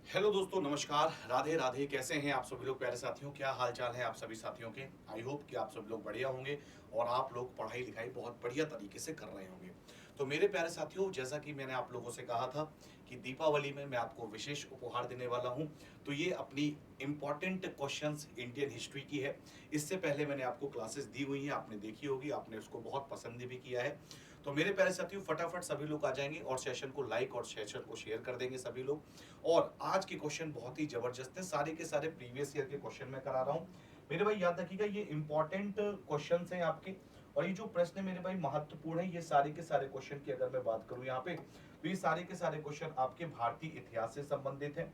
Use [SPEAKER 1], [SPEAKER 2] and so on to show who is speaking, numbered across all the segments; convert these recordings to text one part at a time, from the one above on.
[SPEAKER 1] Hello दोस्तों, नमस्कार, राधे राधे। कैसे हैं आप सभी लोग प्यारे साथियों? क्या हाल चाल है आप सभी साथियों के? आई होप कि आप सभी लोग बढ़िया होंगे और आप लोग पढ़ाई लिखाई बहुत बढ़िया तरीके से कर रहे होंगे। तो मेरे प्यारे साथियों, जैसा कि मैंने आप लोगों से कहा था कि दीपावली में मैं आपको विशेष उपहार देने वाला हूं, तो ये अपनी इंपॉर्टेंट क्वेश्चंस इंडियन हिस्ट्री की है। इससे पहले मैंने आपको क्लासेस दी हुई हैं, आपने देखी होगी, आपने उसको बहुत पसंद भी किया है। तो मेरे प्यारे साथियों, फटाफट सभी लोग आ जाएंगे और सेशन को लाइक और सेशन को शेयर कर देंगे सभी लोग। और आज के क्वेश्चन बहुत ही जबरदस्त हैं, सारे के सारे प्रीवियस ईयर के क्वेश्चन मैं करा रहा हूं। मेरे भाई याद रखिएगा, ये इंपॉर्टेंट क्वेश्चंस हैं आपके। और ये जो प्रश्न मेरे भाई महत्वपूर्ण है, ये सारे के सारे क्वेश्चन की अगर मैं बात करूं यहाँ पे, तो ये सारे के सारे क्वेश्चन आपके भारतीय इतिहास से संबंधित हैं।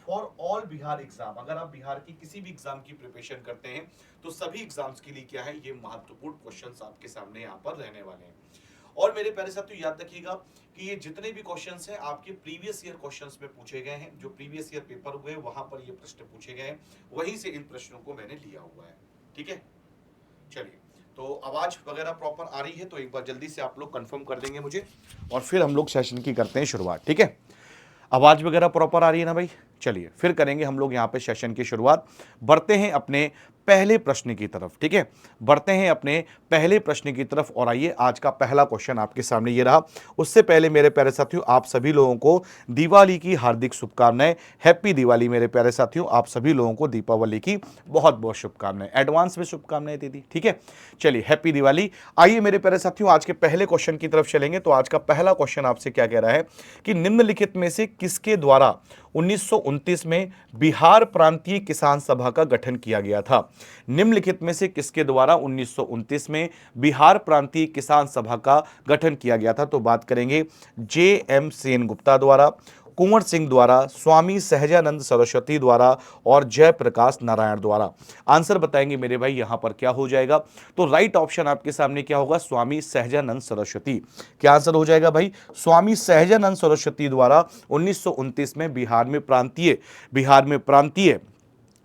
[SPEAKER 1] फॉर ऑल बिहार एग्जाम, अगर आप बिहार की किसी भी एग्जाम की प्रिपरेशन करते हैं तो सभी एग्जाम्स के लिए क्या है, ये महत्वपूर्ण क्वेश्चंस आपके सामने यहाँ पर रहने वाले हैं। और मेरे प्यारे साथियों, याद रखिएगा कि ये जितने भी क्वेश्चंस हैं आपके प्रीवियस ईयर क्वेश्चंस में पूछे गए हैं। जो प्रीवियस ईयर पेपर हुए वहां पर ये प्रश्न पूछे गए हैं, वहीं से इन प्रश्नों को मैंने लिया हुआ है। ठीक है, चलिए। तो आवाज वगैरह प्रॉपर आ रही है तो एक बार जल्दी से आप लोग कंफर्म कर देंगे मुझे, और फिर हम लोग सेशन की करते हैं शुरुआत। ठीक है, आवाज वगैरह प्रॉपर आ रही है ना भाई? चलिए फिर करेंगे हम लोग यहाँ पे सेशन की शुरुआत। बढ़ते हैं अपने पहले प्रश्न की तरफ। ठीक है, बढ़ते हैं अपने पहले प्रश्न की तरफ। और आइए, आज का पहला क्वेश्चन आपके सामने ये रहा। उससे पहले मेरे प्यारे साथियों, आप सभी लोगों को दिवाली की हार्दिक शुभकामनाएं। हैप्पी दिवाली मेरे प्यारे साथियों, आप सभी लोगों को दीपावली की बहुत बहुत शुभकामनाएं, एडवांस में शुभकामनाएं दे दी। ठीक है, चलिए हैप्पी दिवाली। आइए मेरे प्यारे साथियों, आज के पहले क्वेश्चन की तरफ चलेंगे। तो आज का पहला क्वेश्चन आपसे क्या कह रहा है कि निम्नलिखित में से किसके द्वारा 1929 में बिहार प्रांतीय किसान सभा का गठन किया गया था? निम्नलिखित में से किसके द्वारा 1929 में बिहार प्रांतीय किसान सभा का गठन किया गया था? तो बात करेंगे जे एम सेनगुप्ता द्वारा, कुंवर सिंह द्वारा, स्वामी सहजानंद सरस्वती द्वारा और जयप्रकाश नारायण द्वारा। आंसर बताएंगे मेरे भाई, यहां पर क्या हो जाएगा? तो राइट ऑप्शन आपके सामने क्या होगा? स्वामी सहजानंद सरस्वती। क्या आंसर हो जाएगा भाई? स्वामी सहजानंद सरस्वती द्वारा 1929 में बिहार में प्रांतीय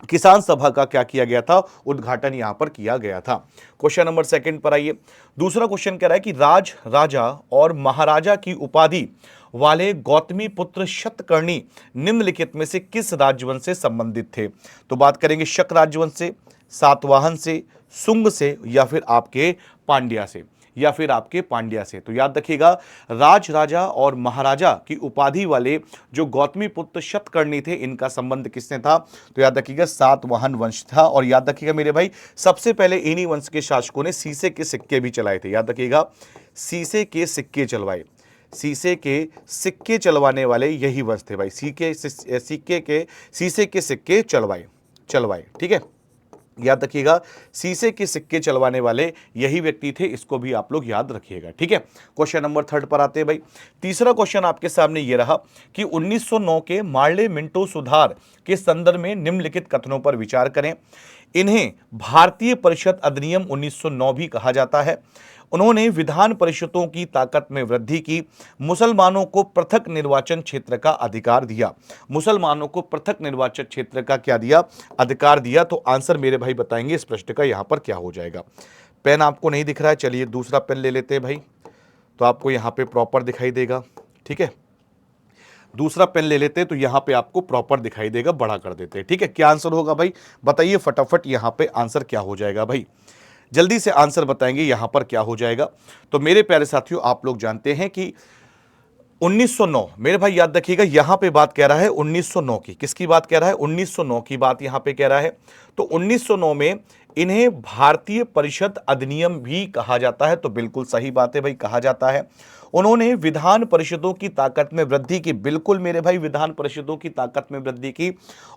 [SPEAKER 1] किसान सभा का क्या किया गया था? उद्घाटन यहां पर किया गया था। क्वेश्चन नंबर सेकंड पर आइए। दूसरा क्वेश्चन कह रहा है कि राज राजा और महाराजा की उपाधि वाले गौतमी पुत्र शतकर्णी निम्नलिखित में से किस राजवंश से संबंधित थे? तो बात करेंगे शक राजवंश से, सातवाहन से, सुंग से, या फिर आपके पांड्या से। तो याद रखिएगा, राज राजा और महाराजा की उपाधि वाले जो गौतमी पुत्र शतकर्णी थे, इनका संबंध किसने था? तो याद रखिएगा, सातवाहन वंश था। और याद रखिएगा मेरे भाई, सबसे पहले इन्हीं वंश के शासकों ने शीशे के सिक्के भी चलाए थे। याद रखिएगा, शीशे के सिक्के चलवाए, शीशे के सिक्के चलवाने वाले यही वंश थे भाई। शीशे के सिक्के चलवाए। ठीक है, याद रखिएगा, शीशे के सिक्के चलवाने वाले यही व्यक्ति थे। इसको भी आप लोग याद रखिएगा। ठीक है, क्वेश्चन नंबर थर्ड पर आते हैं भाई। तीसरा क्वेश्चन आपके सामने ये रहा कि 1909 के मार्ले मिंटो सुधार के संदर्भ में निम्नलिखित कथनों पर विचार करें। इन्हें भारतीय परिषद अधिनियम 1909 भी कहा जाता है। उन्होंने विधान परिषदों की ताकत में वृद्धि की, मुसलमानों को पृथक निर्वाचन क्षेत्र का अधिकार दिया। मुसलमानों को पृथक निर्वाचन क्षेत्र का क्या दिया? अधिकार दिया। तो आंसर मेरे भाई बताएंगे इस प्रश्न का यहां पर क्या हो जाएगा? पेन आपको नहीं दिख रहा है, चलिए दूसरा पेन ले लेते हैं भाई, तो आपको यहां पे प्रॉपर दिखाई देगा। ठीक है, दूसरा पेन ले लेते हैं तो यहां पे आपको प्रॉपर दिखाई देगा, बड़ा कर देते हैं। ठीक है, क्या आंसर होगा भाई? बताइए फटाफट, यहां पे आंसर क्या हो जाएगा भाई? जल्दी से आंसर बताएंगे यहां पर क्या हो जाएगा। तो मेरे प्यारे साथियों, आप लोग जानते हैं कि 1909, मेरे भाई याद रखिएगा, यहां पे बात कह रहा है 1909 की। किसकी बात कह रहा है? 1909 की बात यहां पे कह रहा है। तो 1909 में इन्हें भारतीय परिषद अधिनियम भी कहा जाता है। तो बिल्कुल सही बात है भाई, कहा जाता है। उन्होंने विधान परिषदों की ताकत में वृद्धि की, बिल्कुल मेरे भाई, विधान परिषदों की ताकत में वृद्धि की,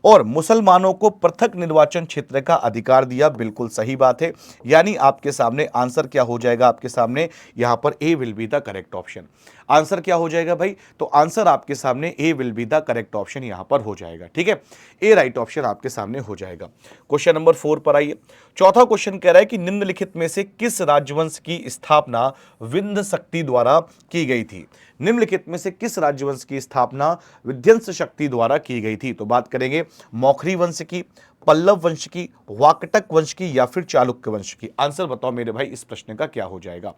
[SPEAKER 1] और मुसलमानों को पृथक निर्वाचन क्षेत्र का अधिकार दिया। बिल्कुल सही बात है। यानी आपके सामने आंसर क्या हो जाएगा? आपके सामने यहां पर A will be the correct option. Answer क्या हो जाएगा भाई? तो आंसर आपके सामने A will be the correct option यहां पर हो जाएगा। ठीक है, ए राइट ऑप्शन आपके सामने हो जाएगा। क्वेश्चन नंबर 4 पर आइए। चौथा क्वेश्चन कह रहा है कि निम्नलिखित में से किस राजवंश की स्थापना विंध्य शक्ति द्वारा की गई थी? निम्नलिखित में से किस राजवंश की स्थापना विध्वंस शक्ति द्वारा की गई थी? तो बात करेंगे मौखरी वंश की, पल्लव वंश की, वाकटक वंश की, या फिर चालुक्य वंश की। आंसर बताओ मेरे भाई, इस प्रश्न का क्या हो जाएगा?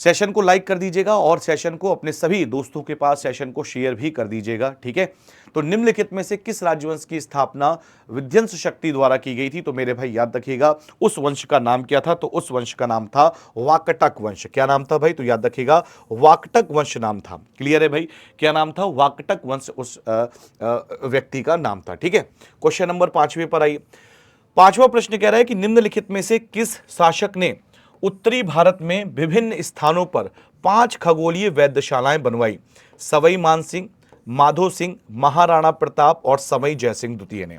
[SPEAKER 1] सेशन को लाइक कर दीजिएगा और सेशन को अपने सभी दोस्तों के पास सेशन को शेयर भी कर दीजिएगा, ठीक है। तो निम्नलिखित में से किस राजवंश की स्थापना विध्वंस शक्ति द्वारा की गई थी? तो मेरे भाई याद रखिएगा उस वंश का नाम क्या था? तो उस वंश का नाम था वाकटक वंश। क्या नाम था भाई? तो याद रखिएगा वाकटक वंश नाम था। क्लियर है भाई? क्या नाम था? वाकटक वंश उस व्यक्ति का नाम था, ठीक है। क्वेश्चन नंबर 5वें पर आइए। 5वां प्रश्न कह रहा है कि निम्नलिखित में से किस शासक ने उत्तरी भारत में विभिन्न स्थानों पर 5 खगोलीय वेधशालाएं बनवाई? सवाई मानसिंह, माधो सिंह, महाराणा प्रताप और सवाई जयसिंह द्वितीय ने।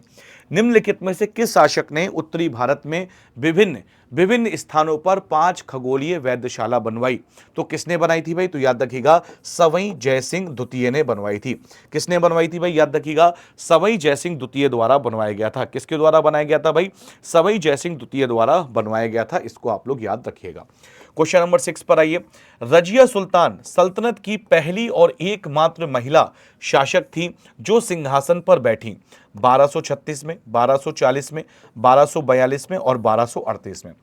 [SPEAKER 1] निम्नलिखित में से किस शासक ने उत्तरी भारत में विभिन्न विभिन्न स्थानों पर 5 खगोलीय वेधशाला बनवाई? तो किसने बनाई थी भाई? तो याद रखिएगा सवाई जयसिंह द्वितीय ने बनवाई थी। किसने बनवाई थी भाई? याद रखिएगा सवाई जयसिंह द्वितीय द्वारा बनवाया गया था। किसके द्वारा बनाया गया था भाई? सवाई जयसिंह द्वितीय द्वारा बनवाया गया था। इसको आप लोग याद रखिएगा। क्वेश्चन नंबर 6 पर आइए। रजिया सुल्तान सल्तनत की पहली और एकमात्र महिला शासक थी जो सिंहासन पर बैठी 1236 में, 1240 में, 1242 में और 1238 में।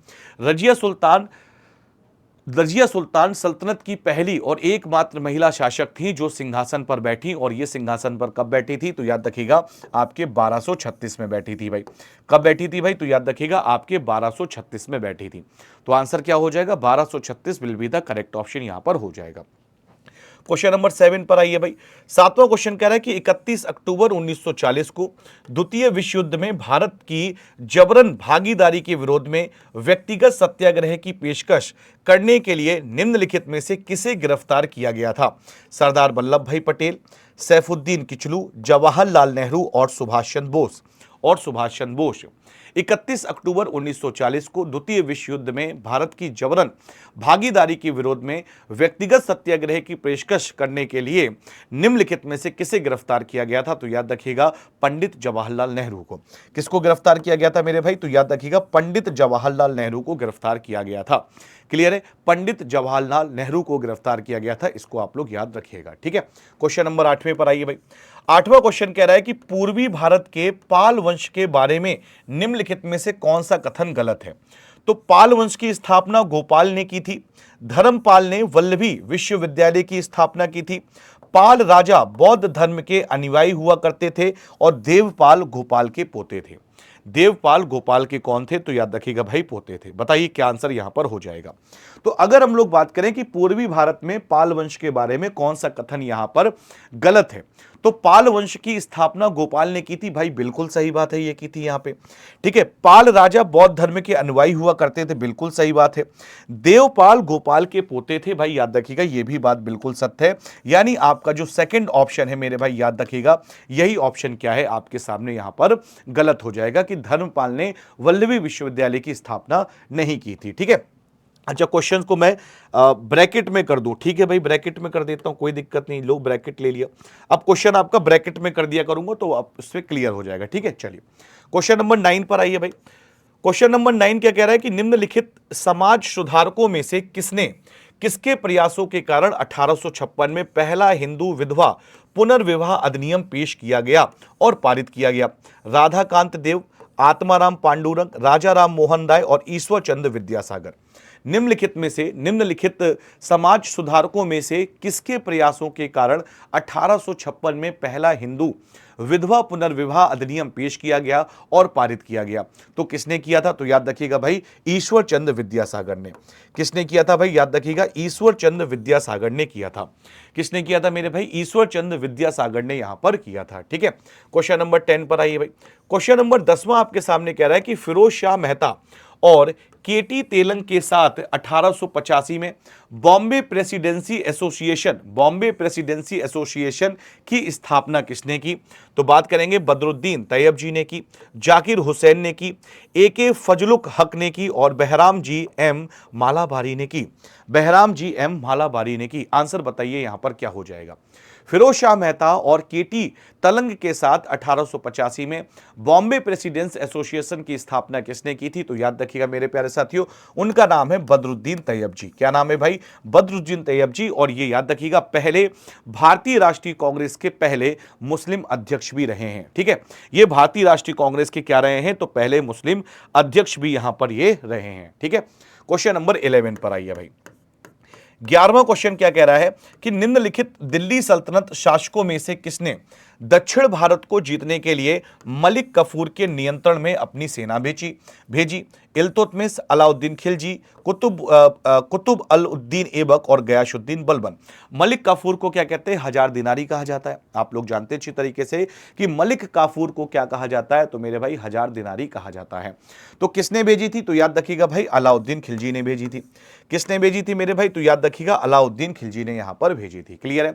[SPEAKER 1] रजिया सुल्तान सल्तनत की पहली और एकमात्र महिला शासक थी जो सिंहासन पर बैठी, और ये सिंहासन पर कब बैठी थी? तो याद रखिएगा आपके 1236 में बैठी थी भाई। कब बैठी थी भाई? तो याद रखिएगा आपके 1236 में बैठी थी। तो आंसर क्या हो जाएगा? 1236 will be the correct option यहां पर हो जाएगा। क्वेश्चन नंबर 7 पर आइए भाई। 7वां क्वेश्चन कह रहा है कि 31 अक्टूबर 1940 को द्वितीय विश्व युद्ध में भारत की जबरन भागीदारी के विरोध में व्यक्तिगत सत्याग्रह की पेशकश करने के लिए निम्नलिखित में से किसे गिरफ्तार किया गया था? सरदार वल्लभ भाई पटेल, सैफुद्दीन किचलू, जवाहरलाल नेहरू और सुभाष चंद्र बोस। 31 अक्टूबर 1940 को द्वितीय विश्व युद्ध में भारत की जबरन भागीदारी के विरोध में व्यक्तिगत सत्याग्रह की पेशकश करने के लिए निम्नलिखित में से किसे गिरफ्तार किया गया था? तो याद रखिएगा पंडित जवाहरलाल नेहरू को। किसको गिरफ्तार किया गया था मेरे भाई? तो याद रखिएगा पंडित जवाहरलाल नेहरू को गिरफ्तार किया गया था। क्लियर है? पंडित जवाहरलाल नेहरू को गिरफ्तार किया गया था। इसको आप लोग याद रखिएगा, ठीक है। क्वेश्चन नंबर 8वें पर आइए भाई। 8वां क्वेश्चन कह रहा है कि पूर्वी भारत के पाल वंश के बारे में निम्नलिखित में से कौन सा कथन गलत है? तो पाल वंश की स्थापना गोपाल ने की थी। धर्मपाल ने वल्लभी विश्वविद्यालय की स्थापना की थी। पाल राजा बौद्ध धर्म के अनुयायी हुआ करते थे और देवपाल गोपाल के पोते थे। देवपाल गोपाल के कौन थे? तो याद रखिएगा भाई पोते थे। बताइए क्या आंसर यहां पर हो जाएगा। तो अगर हम लोग बात करें कि पूर्वी भारत में पाल वंश के बारे में कौन सा कथन यहां पर गलत है, तो पाल वंश की स्थापना गोपाल ने की थी भाई, बिल्कुल सही बात है, ये की थी यहां पे, ठीक है। पाल राजा बौद्ध धर्म के अनुयायी हुआ करते थे, बिल्कुल सही बात है। देवपाल गोपाल के पोते थे भाई, याद रखिएगा ये भी बात बिल्कुल सत्य है। यानी आपका जो सेकंड ऑप्शन है मेरे भाई, याद रखिएगा यही ऑप्शन क्या है आपके सामने यहां पर गलत हो जाएगा कि धर्मपाल ने वल्लभी विश्वविद्यालय की स्थापना नहीं की थी, ठीक है। अच्छा, क्वेश्चन को मैं ब्रैकेट में कर दूं, ठीक है भाई, ब्रैकेट में कर देता हूं, कोई दिक्कत नहीं, लो ब्रैकेट ले लिया। अब क्वेश्चन आपका ब्रैकेट में कर दिया करूंगा तो आप उससे क्लियर हो जाएगा, ठीक है। चलिए क्वेश्चन नंबर 9 पर आइए भाई। क्वेश्चन नंबर 9 क्या कह रहा है कि निम्नलिखित समाज सुधारकों में से किसके प्रयासों के कारण 1856 में पहला हिंदू विधवा पुनर्विवाह अधिनियम पेश किया गया और पारित किया गया? राधाकांत देव, आत्माराम पांडुरंग, राजा राम मोहन राय और ईश्वर चंद्र विद्यासागर। निम्नलिखित समाज सुधारकों में से किसके प्रयासों के कारण 1856 में पहला हिंदू विधवा पुनर्विवाह अधिनियम पेश किया गया और पारित किया गया? तो किसने किया था? तो याद रखिएगा भाई ईश्वर चंद्र विद्यासागर ने। किसने किया था भाई? याद रखिएगा ईश्वर चंद्र विद्यासागर ने किया था। किसने किया था मेरे भाई? ईश्वर चंद्र विद्यासागर ने यहां पर किया था, ठीक है। क्वेश्चन नंबर 10 पर आइए भाई। क्वेश्चन नंबर 10वां आपके सामने कह रहा है कि फिरोज शाह मेहता और केटी तेलंग के साथ 1885 में बॉम्बे प्रेसिडेंसी एसोसिएशन की स्थापना किसने की? तो बात करेंगे बदरुद्दीन तैयब जी ने की, जाकिर हुसैन ने की, AK फजलुल हक ने की और बहराम जी एम मालाबारी ने की। बहराम जी एम मालाबारी ने की। आंसर बताइए यहां पर क्या हो जाएगा? फिरोज शाह मेहता और केटी तलंग के साथ 1885 में बॉम्बे प्रेसिडेंस एसोसिएशन की स्थापना किसने की थी? तो याद रखिएगा मेरे प्यारे साथियों, उनका नाम है बदरुद्दीन तैयब जी। क्या नाम है भाई? बदरुद्दीन तैयब जी। और ये याद रखिएगा पहले भारतीय राष्ट्रीय कांग्रेस के पहले मुस्लिम अध्यक्ष भी रहे हैं, ठीक है। ये भारतीय राष्ट्रीय कांग्रेस के क्या रहे हैं? तो पहले मुस्लिम अध्यक्ष भी यहां पर ये रहे हैं, ठीक है। क्वेश्चन नंबर 11 पर आइए भाई। 11वां क्वेश्चन क्या कह रहा है कि निम्नलिखित दिल्ली सल्तनत शासकों में से किसने दक्षिण भारत को जीतने के लिए मलिक कफूर के नियंत्रण में अपनी सेना भेजी? इल्तुतमिश, अलाउद्दीन खिलजी, कुतुब अल उद्दीन ऐबक और गयासुद्दीन बलबन। मलिक काफूर को क्या कहते हैं? हजार दिनारी कहा जाता है। आप लोग जानते हैं अच्छी तरीके से कि मलिक काफूर को क्या कहा जाता है, तो मेरे भाई हजार दिनारी कहा जाता है। तो किसने भेजी थी? तो याद रखिएगा भाई अलाउद्दीन खिलजी ने भेजी थी। किसने भेजी थी मेरे भाई? तो याद रखिएगा अलाउद्दीन खिलजी ने यहां पर भेजी थी। क्लियर है?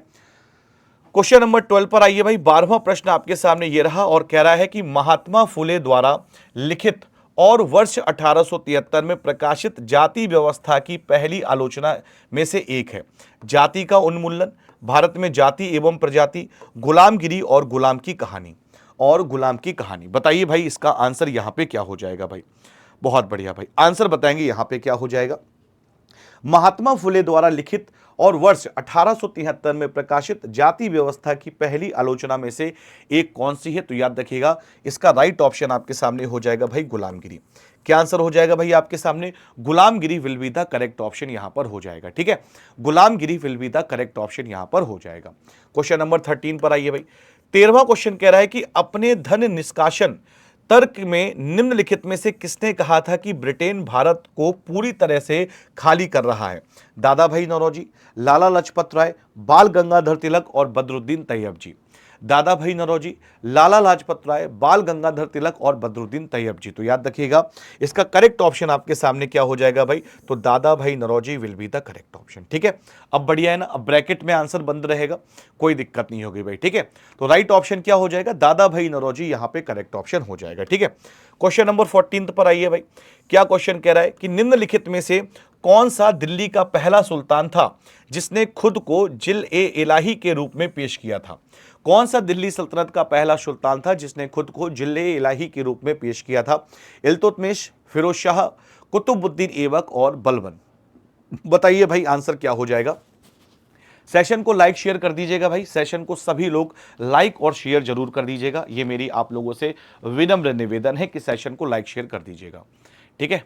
[SPEAKER 1] क्वेश्चन नंबर 12 पर आइए भाई। 12वां प्रश्न आपके सामने ये रहा और कह रहा है कि महात्मा फुले द्वारा लिखित और वर्ष 1873 में प्रकाशित जाति व्यवस्था की पहली आलोचना में से एक है। जाति का उन्मूलन, भारत में जाति एवं प्रजाति, गुलामगिरी और गुलाम की कहानी। और गुलाम की कहानी बताइए भाई, इसका आंसर यहां पे क्या हो जाएगा भाई? बहुत बढ़िया भाई, आंसर बताएंगे यहां पे क्या हो जाएगा। महात्मा फुले द्वारा लिखित और वर्ष 1873 में प्रकाशित जाति व्यवस्था की पहली आलोचना में से एक कौन सी है? तो याद रखिएगा इसका राइट ऑप्शन आपके सामने हो जाएगा भाई गुलामगिरी। क्या आंसर हो जाएगा भाई आपके सामने? गुलामगिरी will be the correct option यहां पर हो जाएगा। ठीक है, गुलामगिरी will be the correct option यहां पर हो जाएगा। क्वेश्चन नंबर 13 पर आइए भाई। 13वां क्वेश्चन कह रहा है कि अपने धन निष्कासन तर्क में निम्नलिखित में से किसने कहा था कि ब्रिटेन भारत को पूरी तरह से खाली कर रहा है? दादा भाई नौरोजी, लाला लाजपत राय, बाल गंगाधर तिलक और बदरुद्दीन तैयब जी। दादा भाई नौरोजी, लाला लाजपत राय, बाल गंगाधर तिलक और बदरुद्दीन तैयब जी। तो याद रखिएगा इसका करेक्ट ऑप्शन आपके सामने क्या हो जाएगा भाई? तो Dadabhai Naoroji will be the correct option. ठीक है, अब बढ़िया है ना, अब ब्रैकेट में आंसर बंद रहेगा, कोई दिक्कत नहीं होगी भाई। ठीक है, तो राइट ऑप्शन क्या हो जाएगा? दादा भाई नौरोजी यहां पे करेक्ट ऑप्शन हो जाएगा। ठीक है, क्वेश्चन नंबर 14 पर आइए भाई। क्या क्वेश्चन कह रहा है कि निम्नलिखित में से कौन सा दिल्ली का पहला सुल्तान था जिसने खुद को जिल-ए-इलाही के रूप में पेश किया था? कौन सा दिल्ली सल्तनत का पहला सुल्तान था जिसने खुद को जिल-ए-इलाही के रूप में पेश किया था? इल्तुतमिश, फिरोज शाह, कुतुबुद्दीन ऐबक और बलबन। बताइए भाई आंसर क्या हो जाएगा? सेशन को लाइक शेयर कर दीजिएगा भाई, सेशन को सभी लोग लाइक और शेयर जरूर कर दीजिएगा। ये मेरी आप लोगों से विनम्र निवेदन है कि सेशन को लाइक शेयर कर दीजिएगा। ठीक है,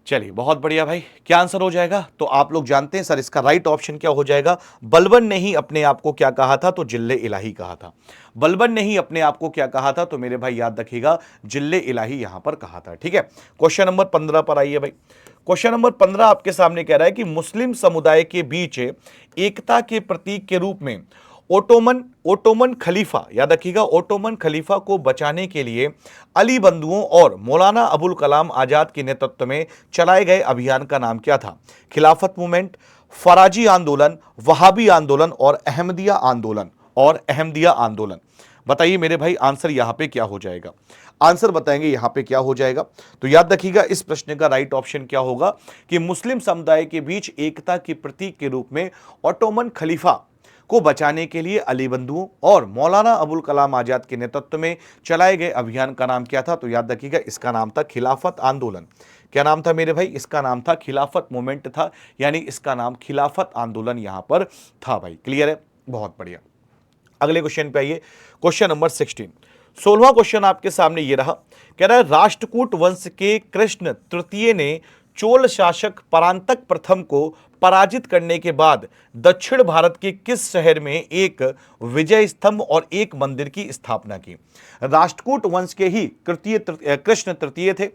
[SPEAKER 1] चलिए बहुत बढ़िया भाई। क्या आंसर हो जाएगा? तो आप लोग जानते हैं सर इसका राइट ऑप्शन क्या हो जाएगा? बलबन ने ही अपने आप को क्या कहा था? तो जिल्ले इलाही कहा था। बलबन ने ही अपने आप को क्या कहा था? तो मेरे भाई याद रखिएगा जिल्ले इलाही यहां पर कहा था। ठीक है, क्वेश्चन नंबर 15 पर आइए भाई। क्वेश्चन नंबर 15 आपके सामने कह रहा है कि मुस्लिम समुदाय के बीच एकता के प्रतीक के रूप में ओटोमन खलीफा, याद रखिएगा ओटोमन खलीफा को बचाने के लिए अली बंधुओं और मौलाना अबुल कलाम आजाद के नेतृत्व में चलाए गए अभियान का नाम क्या था? खिलाफत मूवमेंट, फराजी आंदोलन, वहाबी आंदोलन और अहमदिया आंदोलन। बताइए मेरे भाई आंसर यहां पे क्या हो जाएगा? आंसर बताएंगे यहां पे क्या हो जाएगा। तो याद रखिएगा इस प्रश्न का राइट ऑप्शन क्या होगा कि मुस्लिम समुदाय के बीच एकता के प्रतीक के रूप में ओटोमन खलीफा को बचाने के लिए अली बंधुओं और मौलाना अबुल कलाम आजाद के नेतृत्व में चलाए गए अभियान का नाम क्या था? तो याद रखिएगा इसका नाम था खिलाफत आंदोलन। क्या नाम था मेरे भाई? इसका नाम था खिलाफत मूवमेंट था, यानी इसका नाम खिलाफत आंदोलन यहां पर था भाई। क्लियर है, बहुत बढ़िया। अगले क्वेश्चन पे आइए, क्वेश्चन नंबर 16। 16वां क्वेश्चन आपके सामने ये रहा, कह रहा है राष्ट्रकूट वंश के कृष्ण तृतीय ने चोल शासक परांतक प्रथम को पराजित करने के बाद दक्षिण भारत के किस शहर में एक विजय स्तंभ और एक मंदिर की स्थापना की? राष्ट्रकूट वंश के ही कृष्ण तृतीय थे।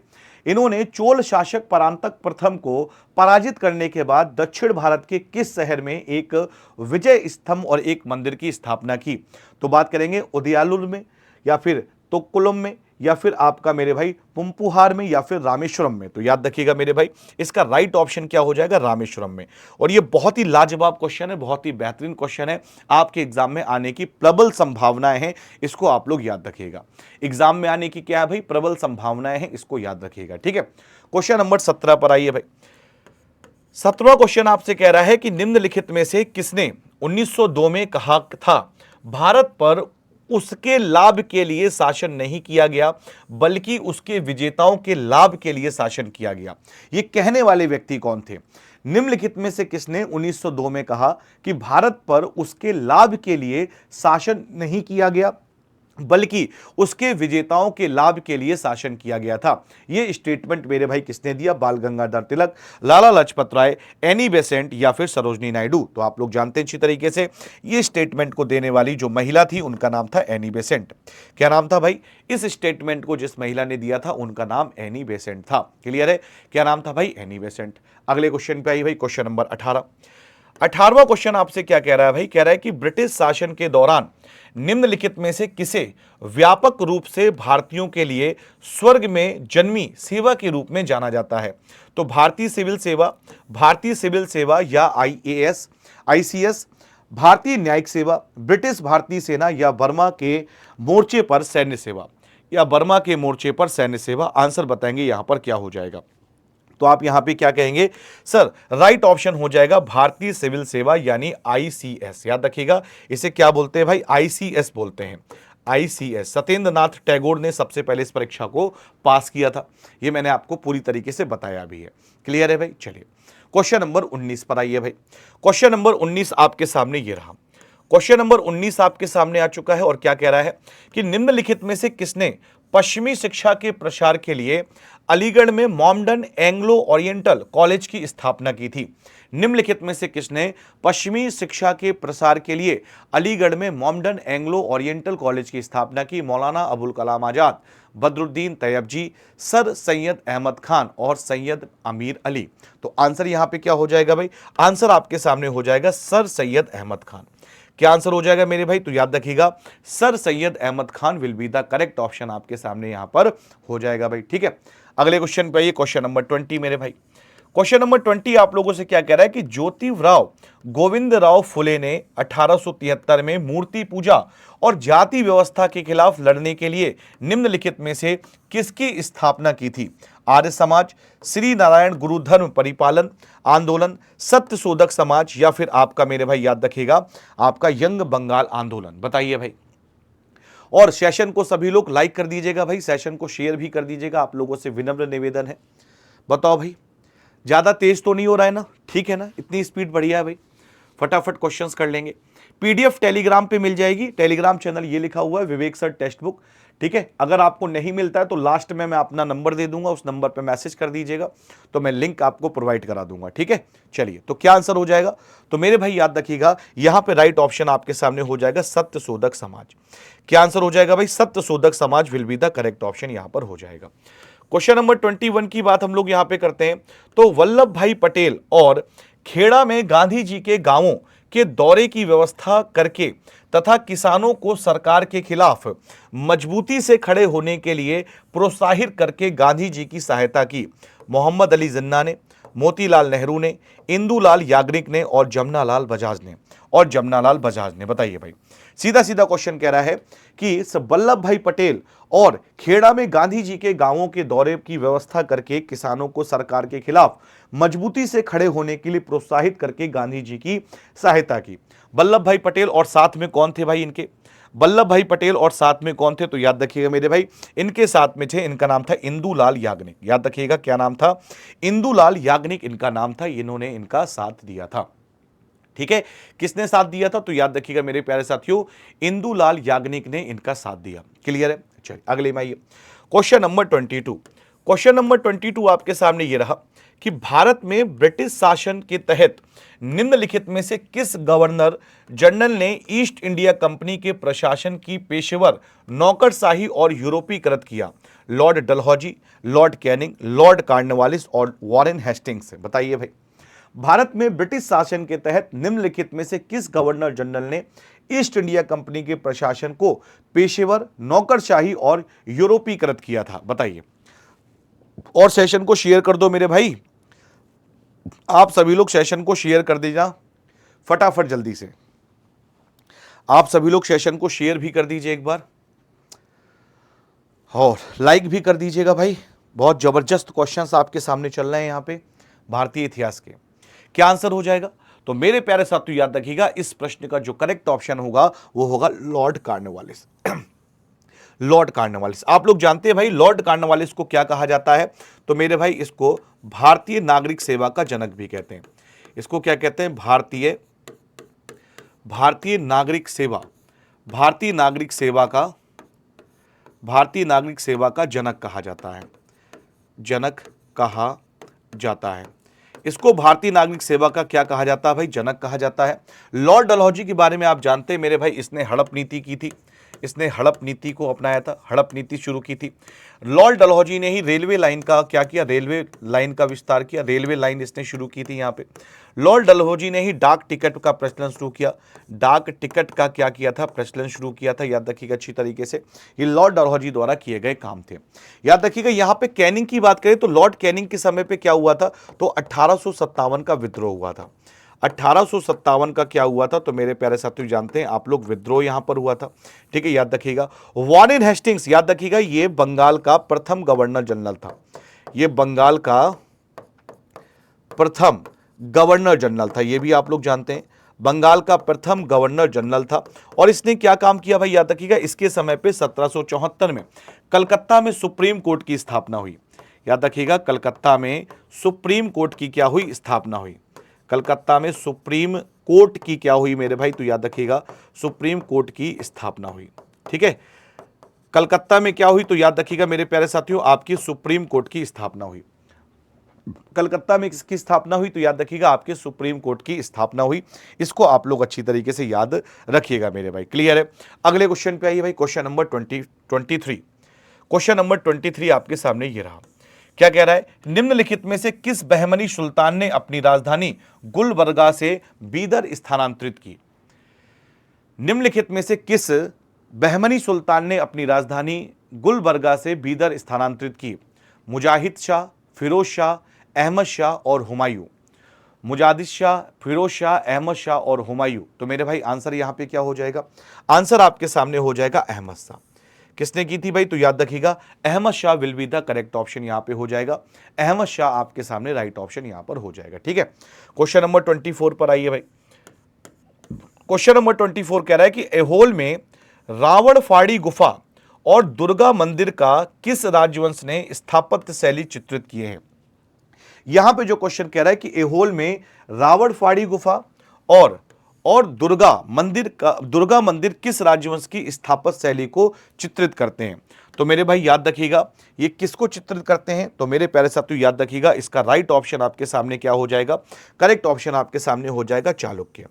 [SPEAKER 1] इन्होंने चोल शासक परांतक प्रथम को पराजित करने के बाद दक्षिण भारत के किस शहर में एक विजय स्तंभ और एक मंदिर की स्थापना की? तो बात करेंगे उदयालुर में, या फिर तोक्कुलम में, या फिर आपका मेरे भाई पुंपुहार में, या फिर रामेश्वरम में। तो याद रखिएगा मेरे भाई इसका राइट ऑप्शन क्या हो जाएगा? रामेश्वरम में। और ये बहुत ही लाजवाब क्वेश्चन है, बहुत ही बेहतरीन क्वेश्चन है, आपके एग्जाम में आने की प्रबल संभावनाएं हैं, इसको आप लोग याद रखिएगा। एग्जाम में आने की क्या है भाई? प्रबल संभावनाएं हैं, इसको याद रखिएगा। ठीक है, क्वेश्चन नंबर 17 पर आइए भाई। 17वां क्वेश्चन आपसे कह रहा है कि निम्नलिखित में से किसने 1902 में कहा था भारत पर उसके लाभ के लिए शासन नहीं किया गया बल्कि उसके विजेताओं के लाभ के लिए शासन किया गया? ये कहने वाले व्यक्ति कौन थे? निम्नलिखित में से किसने 1902 में कहा कि भारत पर उसके लाभ के लिए शासन नहीं किया गया बल्कि उसके विजेताओं के लाभ के लिए शासन किया गया था। यह स्टेटमेंट मेरे भाई किसने दिया? बाल गंगाधर तिलक, लाला लाजपत राय, एनी बेसेंट या फिर सरोजनी नायडू। तो आप लोग जानते हैं अच्छी तरीके से ये स्टेटमेंट को देने वाली जो महिला थी उनका नाम था एनी बेसेंट। क्या नाम था भाई? इस स्टेटमेंट को जिस महिला ने दिया था उनका नाम एनी बेसेंट था। क्लियर है? क्या नाम था भाई? Annie Besant. अगले क्वेश्चन पे आई भाई, क्वेश्चन नंबर 18। 18वां क्वेश्चन आपसे क्या कह रहा है भाई? कह रहा है कि ब्रिटिश शासन के दौरान निम्नलिखित में से किसे व्यापक रूप से भारतीयों के लिए स्वर्ग में जन्मी सेवा के रूप में जाना जाता है? तो भारतीय सिविल सेवा या आईएएस, आईसीएस, भारतीय न्यायिक सेवा, ब्रिटिश भारतीय सेना या बर्मा के मोर्चे पर सैन्य सेवा, या बर्मा के मोर्चे पर सैन्य सेवा। आंसर बताएंगे यहां पर क्या हो जाएगा। तो आप यहां पे क्या कहेंगे सर? राइट ऑप्शन हो जाएगा भारतीय सिविल सेवा यानी आईसीएस। याद रखिएगा इसे क्या बोलते हैं भाई? आईसीएस बोलते हैं। आईसीएस सत्येंद्र नाथ टैगोर ने सबसे पहले इस परीक्षा को पास किया था। ये मैंने आपको पूरी तरीके से बताया भी है। क्लियर है भाई? चलिए क्वेश्चन नंबर 19 पर आइए भाई। क्वेश्चन नंबर 19 आपके सामने ये रहा। क्वेश्चन नंबर 19 आपके सामने आ चुका है और क्या कह रहा है कि निम्नलिखित में से किसने पश्चिमी शिक्षा के प्रसार के लिए अलीगढ़ में मॉमडन एंग्लो ओरिएंटल कॉलेज की स्थापना की थी? निम्नलिखित में से किसने पश्चिमी शिक्षा के प्रसार के लिए अलीगढ़ में मॉमडन एंग्लो ओरिएंटल कॉलेज की स्थापना की? मौलाना अबुल कलाम आजाद, बदरुद्दीन तैयबजी, सर सैयद अहमद खान और सैयद अमीर अली। तो आंसर यहां पे क्या हो जाएगा भाई? आंसर आपके सामने हो जाएगा सर सैयद अहमद खान। क्या आंसर हो जाएगा मेरे भाई? तो याद रखिएगा sir Syed Ahmad Khan will be the correct option आपके सामने यहां पर हो जाएगा भाई। ठीक है, अगले क्वेश्चन पे आइए, क्वेश्चन नंबर 20 मेरे भाई। क्वेश्चन नंबर 20 आप लोगों से क्या कह रहा है कि ज्योतिराव गोविंदराव फुले ने 1873 में मूर्ति पूजा और जाति व्यवस्था के खिलाफ लड़ने के लिए निम्नलिखित में से किसकी स्थापना की थी? आर्य समाज, श्री नारायण गुरु धर्म परिपालन आंदोलन, सत्य शोधक समाज या फिर आपका मेरे भाई याद रखिएगा आपका यंग बंगाल आंदोलन। बताइए भाई। और सेशन को सभी लोग लाइक कर दीजिएगा भाई, सेशन को शेयर भी कर दीजिएगा, आप लोगों से विनम्र निवेदन है। बताओ भाई, ज्यादा तेज तो नहीं हो रहा है ना? ठीक है ना? इतनी स्पीड बढ़िया है भाई, फटाफट क्वेश्चंस कर लेंगे। पीडीएफ टेलीग्राम पे मिल जाएगी, टेलीग्राम चैनल ये लिखा हुआ है विवेक सर टेक्स्ट बुक। ठीक है, अगर आपको नहीं मिलता है तो लास्ट में मैं अपना नंबर दे दूंगा, उस नंबर पे मैसेज कर दीजिएगा तो मैं लिंक आपको प्रोवाइड करा दूंगा। ठीक है, चलिए तो क्या आंसर हो जाएगा? तो मेरे भाई याद रखिएगा यहां पे राइट ऑप्शन आपके सामने हो जाएगा सत्य शोधक समाज। क्या आंसर हो जाएगा भाई? सत्य शोधक समाज will be the correct option यहां पर हो जाएगा। क्वेश्चन नंबर 21 की बात हम लोग यहां पे करते हैं। तो वल्लभ भाई पटेल और खेड़ा में गांधी जी के गांवों के दौरे की व्यवस्था करके तथा किसानों को सरकार के खिलाफ मजबूती से खड़े होने के लिए प्रोत्साहित करके गांधी जी की सहायता की। मोहम्मद अली जिन्ना ने, मोतीलाल नेहरू ने, इंदुलाल याग्निक ने और जमनालाल बजाज ने। बताइए भाई, सीधा सीधा क्वेश्चन कह रहा है कि वल्लभ भाई पटेल और खेड़ा में गांधी जी के गांवों के दौरे की व्यवस्था करके किसानों को सरकार के खिलाफ मजबूती से खड़े होने के लिए प्रोत्साहित करके गांधी जी की सहायता की। वल्लभ भाई पटेल और साथ में कौन थे भाई इनके? वल्लभ भाई पटेल और साथ में कौन थे? तो याद रखिएगा मेरे भाई, इनके साथ में थे, इनका नाम था इंदुलाल याग्निक। याद रखिएगा क्या नाम था? इंदुलाल याग्निक इनका नाम था, इन्होंने इनका साथ दिया था। ठीक है, किसने साथ दिया था? तो याद रखिएगा मेरे प्यारे साथियों, इंदुलाल याग्निक ने इनका साथ दिया। क्लियर है? चलिए अगले में आइए, क्वेश्चन नंबर 22। क्वेश्चन नंबर 22 आपके सामने ये रहा कि भारत में ब्रिटिश शासन के तहत निम्नलिखित में से किस गवर्नर जनरल ने ईस्ट इंडिया कंपनी के प्रशासन की पेशेवर नौकरशाही और यूरोपीकृत किया? Lord Dalhousie, Lord Canning, Lord Cornwallis और वॉरेन हेस्टिंग्स। बताइए भाई, भारत में ब्रिटिश शासन के तहत निम्नलिखित में से किस गवर्नर जनरल ने ईस्ट इंडिया कंपनी के प्रशासन को पेशेवर नौकरशाही और यूरोपीकृत किया था? बताइए, और सेशन को शेयर कर दो मेरे भाई, आप सभी लोग सेशन को शेयर कर दीजिए फटाफट, जल्दी से आप सभी लोग सेशन को शेयर भी कर दीजिए एक बार और लाइक भी कर दीजिएगा भाई। बहुत जबरदस्त क्वेश्चंस आपके सामने चल रहे हैं यहां पे भारतीय इतिहास के। क्या आंसर हो जाएगा? तो मेरे प्यारे साथियों याद रखिएगा इस प्रश्न का जो करेक्ट ऑप्शन होगा वो होगा लॉर्ड कार्नवालिस। लॉर्ड कार्नवालिस, आप लोग जानते हैं भाई लॉर्ड कार्नवालिस को क्या कहा जाता है? तो मेरे भाई इसको भारतीय नागरिक सेवा का जनक भी कहते हैं। इसको क्या कहते हैं? भारतीय नागरिक सेवा का भारतीय नागरिक सेवा का जनक कहा जाता है? जनक कहा जाता है। इसको भारतीय नागरिक सेवा का क्या कहा जाता है भाई? जनक कहा जाता है। लॉर्ड डलहौजी के बारे में आप जानते हैं मेरे भाई, इसने हड़प नीति की थी, इसने हड़प नीति को अपनाया था, हड़प नीति शुरू की थी। लॉर्ड डलहौजी ने ही रेलवे लाइन का क्या किया? रेलवे लाइन का विस्तार किया, रेलवे लाइन इसने शुरू की थी यहाँ पे। लॉर्ड डलहौजी ने ही डाक टिकट का प्रचलन शुरू किया, डाक टिकट का क्या किया था? प्रचलन शुरू किया था। याद रखिएगा अच्छी तरीके से, ये लॉर्ड डलहौजी द्वारा किए गए काम थे। याद रखिएगा यहाँ पे कैनिंग की बात करें तो लॉर्ड कैनिंग के समय पे क्या हुआ था? तो 1857 का विद्रोह हुआ था। 1857 का क्या हुआ था? तो मेरे प्यारे साथियों जानते हैं आप लोग, विद्रोह यहां पर हुआ था। ठीक है, याद रखिएगा। वॉरेन हेस्टिंग्स, याद रखिएगा ये बंगाल का प्रथम गवर्नर जनरल था, ये बंगाल का प्रथम गवर्नर जनरल था, ये भी आप लोग जानते हैं, बंगाल का प्रथम गवर्नर जनरल था। और इसने क्या काम किया भाई? याद रखिएगा इसके समय पे 1774 में कलकत्ता में सुप्रीम कोर्ट की स्थापना हुई। याद रखिएगा कलकत्ता में सुप्रीम कोर्ट की क्या हुई? स्थापना हुई। कलकत्ता में सुप्रीम कोर्ट की क्या हुई मेरे भाई? तो याद रखिएगा सुप्रीम कोर्ट की स्थापना हुई। ठीक है, कलकत्ता में क्या हुई? तो याद रखिएगा मेरे प्यारे साथियों आपकी सुप्रीम कोर्ट की स्थापना हुई। कलकत्ता में किसकी स्थापना हुई? तो याद रखिएगा आपके सुप्रीम कोर्ट की स्थापना हुई। इसको आप लोग अच्छी तरीके से याद रखिएगा मेरे भाई। क्लियर है? अगले क्वेश्चन पे आइए भाई, क्वेश्चन नंबर 23। क्वेश्चन नंबर 23 आपके सामने ये रहा। क्या कह रहा है? निम्नलिखित में से किस बहमनी सुल्तान ने अपनी राजधानी गुलबर्गा से बीदर स्थानांतरित की? निम्नलिखित में से किस बहमनी सुल्तान ने अपनी राजधानी गुलबर्गा से बीदर स्थानांतरित की? मुजाहिद शाह, फिरोज शाह, अहमद शाह और हुमायूं। मुजाहिद शाह, फिरोज शाह, अहमद शाह और हुमायूं। तो मेरे भाई आंसर यहां पे क्या हो जाएगा? आंसर आपके सामने हो जाएगा अहमद शाह। किसने की थी भाई? तो याद रखिएगा Ahmad Shah will be the correct option यहां पे हो जाएगा। अहमद शाह आपके सामने राइट ऑप्शन यहां पर हो जाएगा। ठीक है, क्वेश्चन नंबर 24 पर आइए भाई। क्वेश्चन नंबर 24 कह रहा है कि ऐहोल में रावणफाड़ी गुफा और दुर्गा मंदिर का किस राजवंश ने स्थापत्य शैली चित्रित किए हैं? यहां पे जो क्वेश्चन कह रहा है कि ऐहोल में रावणफाड़ी गुफा और दुर्गा मंदिर किस राजवंश की स्थापत्य शैली को चित्रित करते हैं? तो मेरे भाई याद रखिएगा ये किसको चित्रित करते हैं? तो मेरे प्यारे साथियों याद रखिएगा इसका राइट ऑप्शन आपके सामने क्या हो जाएगा? करेक्ट ऑप्शन आपके सामने हो जाएगा चालुक्य।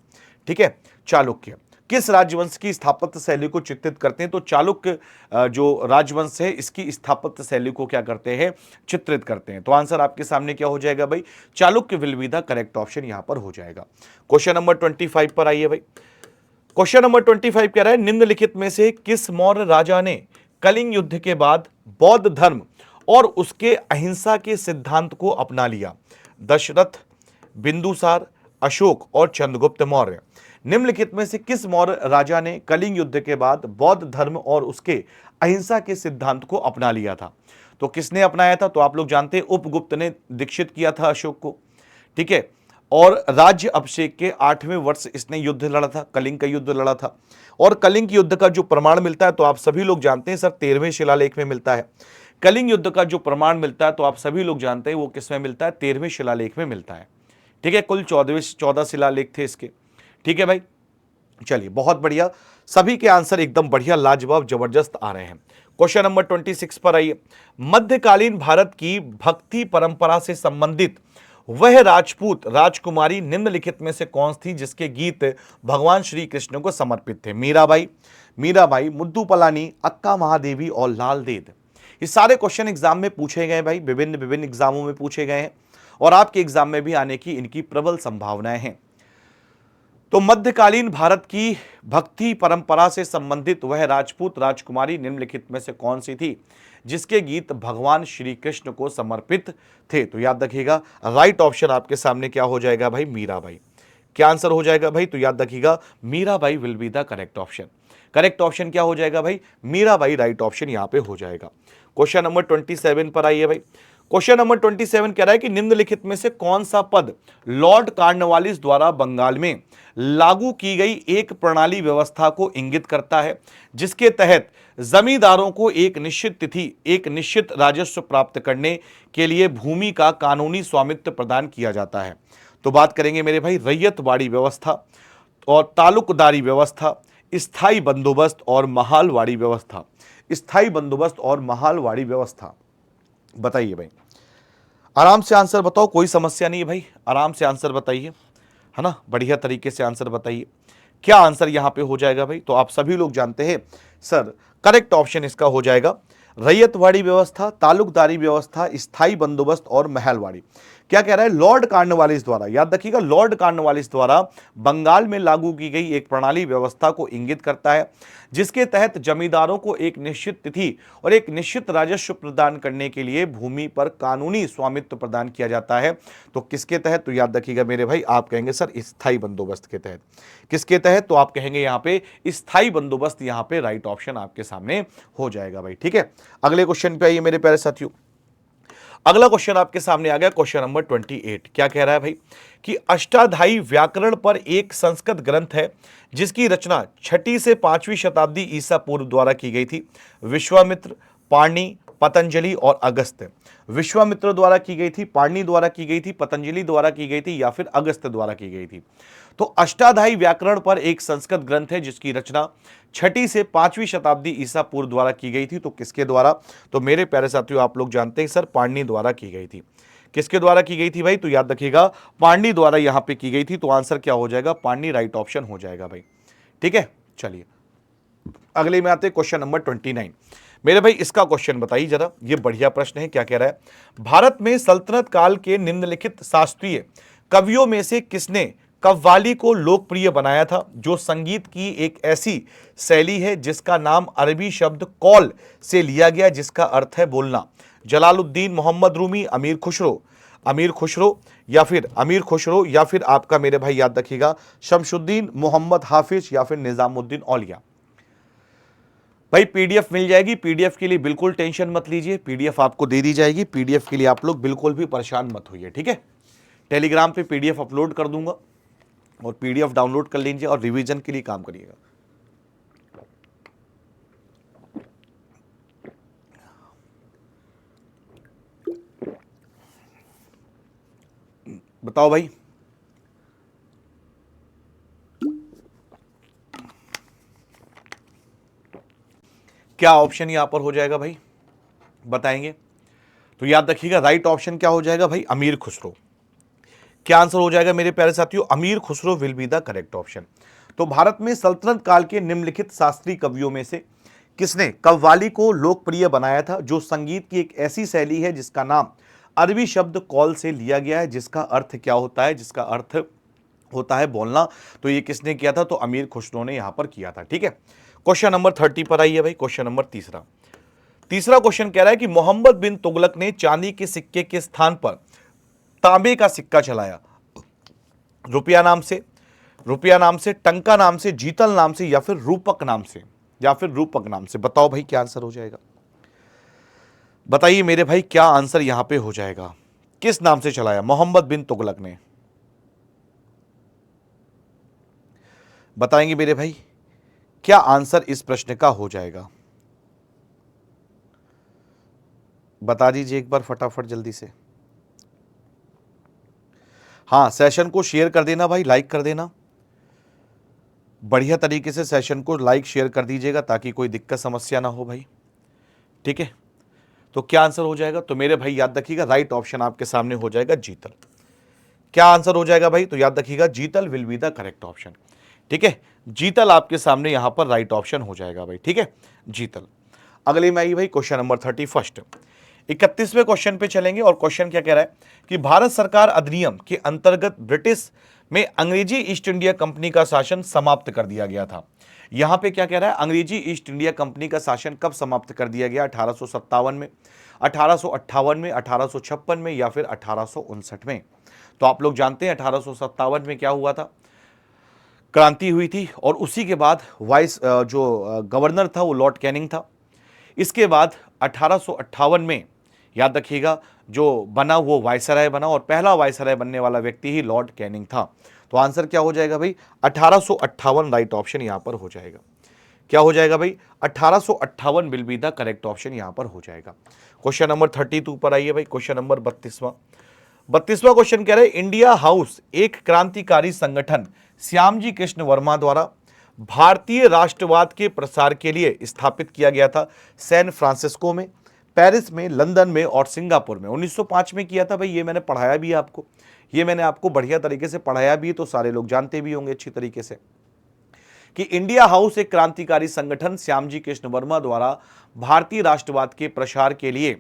[SPEAKER 1] ठीक है, चालुक्य किस राजवंश की स्थापत्य शैली को चित्रित करते हैं? तो चालुक्य जो राजवंश है इसकी स्थापत्य शैली को क्या करते हैं? चित्रित करते हैं। तो आंसर आपके सामने क्या हो जाएगा भाई? Chalukya will be the correct option यहां पर हो जाएगा। क्वेश्चन नंबर 25 पर आइए भाई। क्वेश्चन नंबर 25 कह रहा है निम्नलिखित में से किस मौर्य राजा ने कलिंग युद्ध के बाद बौद्ध धर्म और उसके अहिंसा के सिद्धांत को अपना लिया? दशरथ, बिंदुसार, अशोक और चंद्रगुप्त मौर्य। निम्नलिखित में से किस मौर्य राजा ने कलिंग युद्ध के बाद बौद्ध धर्म और उसके अहिंसा के सिद्धांत को अपना लिया था? तो किसने अपनाया था? तो आप लोग जानते हैं उपगुप्त ने दीक्षित किया था अशोक को। ठीक है, और राज्य अभिषेक के 8वें वर्ष इसने युद्ध लड़ा था, कलिंग का युद्ध लड़ा था। और कलिंग युद्ध का जो प्रमाण मिलता है तो आप सभी लोग जानते हैं सर 13वें शिलालेख में मिलता है। कलिंग युद्ध का जो प्रमाण मिलता है तो आप सभी लोग जानते हैं वो किसमें मिलता है? 13वें शिलालेख में मिलता है। ठीक है, कुल 14 शिलालेख थे इसके। ठीक है भाई, चलिए बहुत बढ़िया, सभी के आंसर एकदम बढ़िया, लाजवाब, जबरदस्त आ रहे हैं। क्वेश्चन नंबर 26 पर आइए। मध्यकालीन भारत की भक्ति परंपरा से संबंधित वह राजपूत राजकुमारी निम्नलिखित में से कौन थी जिसके गीत भगवान श्री कृष्ण को समर्पित थे? मीराबाई, मुद्दू पलानी, अक्का महादेवी और लाल देद। ये सारे क्वेश्चन एग्जाम में पूछे गए भाई, विभिन्न एग्जामों में पूछे गए हैं और आपके एग्जाम में भी आने की इनकी प्रबल संभावनाएं हैं। तो मध्यकालीन भारत की भक्ति परंपरा से संबंधित वह राजपूत राजकुमारी निम्नलिखित में से कौन सी थी जिसके गीत भगवान श्री कृष्ण को समर्पित थे? तो याद रखिएगा राइट ऑप्शन आपके सामने क्या हो जाएगा भाई? मीराबाई। क्या आंसर हो जाएगा भाई? तो याद रखिएगा Mirabai will be the correct option. Correct option क्या हो जाएगा भाई? मीराबाई राइट ऑप्शन यहां पे हो जाएगा। क्वेश्चन नंबर 27 पर आइए भाई। क्वेश्चन नंबर 27 कह रहा है कि निम्नलिखित में से कौन सा पद लॉर्ड कॉर्नवालिस द्वारा बंगाल में लागू की गई एक प्रणाली व्यवस्था को इंगित करता है जिसके तहत जमींदारों को एक निश्चित तिथि एक निश्चित राजस्व प्राप्त करने के लिए भूमि का कानूनी स्वामित्व प्रदान किया जाता है? तो बात करेंगे मेरे भाई रैयतवाड़ी व्यवस्था और तालुकदारी व्यवस्था, स्थायी बंदोबस्त और महालवाड़ी व्यवस्था। स्थायी बंदोबस्त और महालवाड़ी व्यवस्था। बताइए भाई, आराम से आंसर बताओ, कोई समस्या नहीं है भाई, आराम से आंसर बताइए, है ना, बढ़िया तरीके से आंसर बताइए। क्या आंसर यहां पे हो जाएगा भाई? तो आप सभी लोग जानते हैं सर, करेक्ट ऑप्शन इसका हो जाएगा रैयतवाड़ी व्यवस्था, तालुकदारी व्यवस्था, स्थायी बंदोबस्त और महलवाड़ी। क्या कह रहा है? लॉर्ड कॉर्नवालिस द्वारा, याद रखिएगा, लॉर्ड कॉर्नवालिस द्वारा बंगाल में लागू की गई एक प्रणाली व्यवस्था को इंगित करता है, जिसके तहत जमींदारों को एक निश्चित तिथि और एक निश्चित राजस्व प्रदान करने के लिए भूमि पर कानूनी स्वामित्व प्रदान किया जाता है। तो किसके तहत? तो याद रखिएगा मेरे भाई, आप कहेंगे सर स्थायी बंदोबस्त के तहत। किसके तहत? तो आप कहेंगे यहां पे स्थायी बंदोबस्त, यहां पे राइट ऑप्शन आपके सामने हो जाएगा भाई। ठीक है, अगले क्वेश्चन पे आइए मेरे प्यारे साथियों। अगला क्वेश्चन आपके सामने आ गया, क्वेश्चन नंबर 28। क्या कह रहा है भाई कि अष्टाध्यायी व्याकरण पर एक संस्कृत ग्रंथ है जिसकी रचना 6वीं से 5वीं शताब्दी ईसा पूर्व द्वारा की गई थी। विश्वामित्र, पाणि, पतंजलि और अगस्त्य। विश्वामित्र द्वारा की गई थी, पाणि द्वारा की गई थी, पतंजलि द्वारा की गई थी या फिर अगस्त्य द्वारा की गई थी। तो अष्टाध्यायी व्याकरण पर एक संस्कृत ग्रंथ है जिसकी रचना 6वीं से 5वीं शताब्दी ईसा पूर्व द्वारा की गई थी। तो किसके द्वारा? तो मेरे प्यारे साथियों आप लोग जानते हैं सर, पाणि द्वारा की गई थी। किसके द्वारा की गई थी भाई? तो याद रखिएगा पाणि द्वारा यहां पे की गई थी। तो आंसर क्या हो जाएगा? पाणि राइट ऑप्शन हो जाएगा भाई। ठीक है, चलिए अगले में आते हैं, क्वेश्चन नंबर 29। मेरे भाई इसका क्वेश्चन बताइए जरा, ये बढ़िया प्रश्न है। क्या कह रहा है? भारत में सल्तनत काल के निम्नलिखित शास्त्रीय कवियों में से किसने कव्वाली को लोकप्रिय बनाया था, जो संगीत की एक ऐसी शैली है जिसका नाम अरबी शब्द कौल से लिया गया, जिसका अर्थ है बोलना। जलालुद्दीन मोहम्मद रूमी, अमीर खुसरो या फिर आपका मेरे भाई याद रखिएगा शमशुद्दीन मोहम्मद हाफिज या फिर निजामुद्दीन औलिया। भाई पीडीएफ मिल जाएगी, पीडीएफ के लिए बिल्कुल टेंशन मत लीजिए, पीडीएफ आपको दे दी जाएगी। पीडीएफ के लिए आप लोग बिल्कुल भी परेशान मत होइए। ठीक है, टेलीग्राम पे पीडीएफ अपलोड कर दूंगा और पीडीएफ डाउनलोड कर लीजिए और रिवीजन के लिए काम करिएगा। बताओ भाई, क्या ऑप्शन यहां पर हो जाएगा भाई? बताएंगे? तो याद रखिएगा राइट ऑप्शन क्या हो जाएगा भाई? अमीर खुसरो। क्या आंसर हो जाएगा मेरे प्यारे साथियों? अमीर Khusro will be the correct option. तो भारत में सल्तनत काल के निम्नलिखित शास्त्रीय कवियों में से किसने कव्वाली को लोकप्रिय बनाया था, जो संगीत की एक ऐसी शैली है जिसका नाम अरबी शब्द कौल से लिया गया है, जिसका अर्थ क्या होता है? जिसका अर्थ होता है बोलना। तो ये किसने किया था? तो अमीर खुसरो ने यहां पर किया था। ठीक है, क्वेश्चन नंबर 30 पर आइए भाई, क्वेश्चन नंबर तीसरा क्वेश्चन कह रहा है कि मोहम्मद बिन तुगलक ने चांदी के सिक्के के स्थान पर तांबे का सिक्का चलाया। रुपया नाम से, टंका नाम से, जीतल नाम से या फिर रूपक नाम से। बताओ भाई क्या आंसर हो जाएगा? बताइए मेरे भाई क्या आंसर यहां पे हो जाएगा? किस नाम से चलाया मोहम्मद बिन तुगलक ने? बताएंगे मेरे भाई क्या आंसर इस प्रश्न का हो जाएगा? बता दीजिए एक बार फटाफट जल्दी से। हाँ, सेशन को शेयर कर देना भाई, लाइक कर देना, बढ़िया तरीके से सेशन को लाइक शेयर कर दीजिएगा ताकि कोई दिक्कत समस्या ना हो भाई। ठीक है, तो क्या आंसर हो जाएगा? तो मेरे भाई याद रखिएगा राइट ऑप्शन आपके सामने हो जाएगा जीतल। क्या आंसर हो जाएगा भाई? तो याद रखिएगा जीतल will be the correct option. ठीक है, जीतल आपके सामने यहां पर राइट ऑप्शन हो जाएगा भाई। ठीक है, जीतल। अगले में आइए भाई क्वेश्चन नंबर 31। 31वें क्वेश्चन पे चलेंगे और क्वेश्चन क्या कह रहा है कि भारत सरकार अधिनियम के अंतर्गत ब्रिटिश में अंग्रेजी ईस्ट इंडिया कंपनी का शासन समाप्त कर दिया गया था। यहां पे क्या कह रहा है? अंग्रेजी ईस्ट इंडिया कंपनी का शासन कब समाप्त कर दिया गया? 1857 में, 1858 में, 1856 में या फिर 1859 में। तो आप लोग जानते हैं 1857 में क्या हुआ था? क्रांति हुई थी और उसी के बाद जो गवर्नर था वो लॉर्ड कैनिंग था। इसके बाद 1858 में याद रखिएगा जो बना वो वायसराय बना और पहला वायसराय बनने वाला व्यक्ति ही लॉर्ड कैनिंग था। तो आंसर क्या हो जाएगा भाई? 1858 राइट ऑप्शन यहां पर हो जाएगा। क्या हो जाएगा भाई? 1858 will be the correct option यहां पर हो जाएगा। क्वेश्चन नंबर 32 पर आइए भाई, क्वेश्चन नंबर 32वां क्वेश्चन कह रहे हैं इंडिया हाउस एक क्रांतिकारी संगठन श्यामजी कृष्ण वर्मा द्वारा भारतीय राष्ट्रवाद के प्रसार के लिए स्थापित किया गया था? सैन फ्रांसिस्को में, पेरिस में, लंदन में और सिंगापुर में। 1905 में किया था भाई, ये मैंने पढ़ाया भी है आपको, ये मैंने आपको बढ़िया तरीके से पढ़ाया भी है, तो सारे लोग जानते भी होंगे अच्छी तरीके से कि इंडिया हाउस एक क्रांतिकारी संगठन श्यामजी कृष्ण वर्मा द्वारा भारतीय राष्ट्रवाद के प्रसार के लिए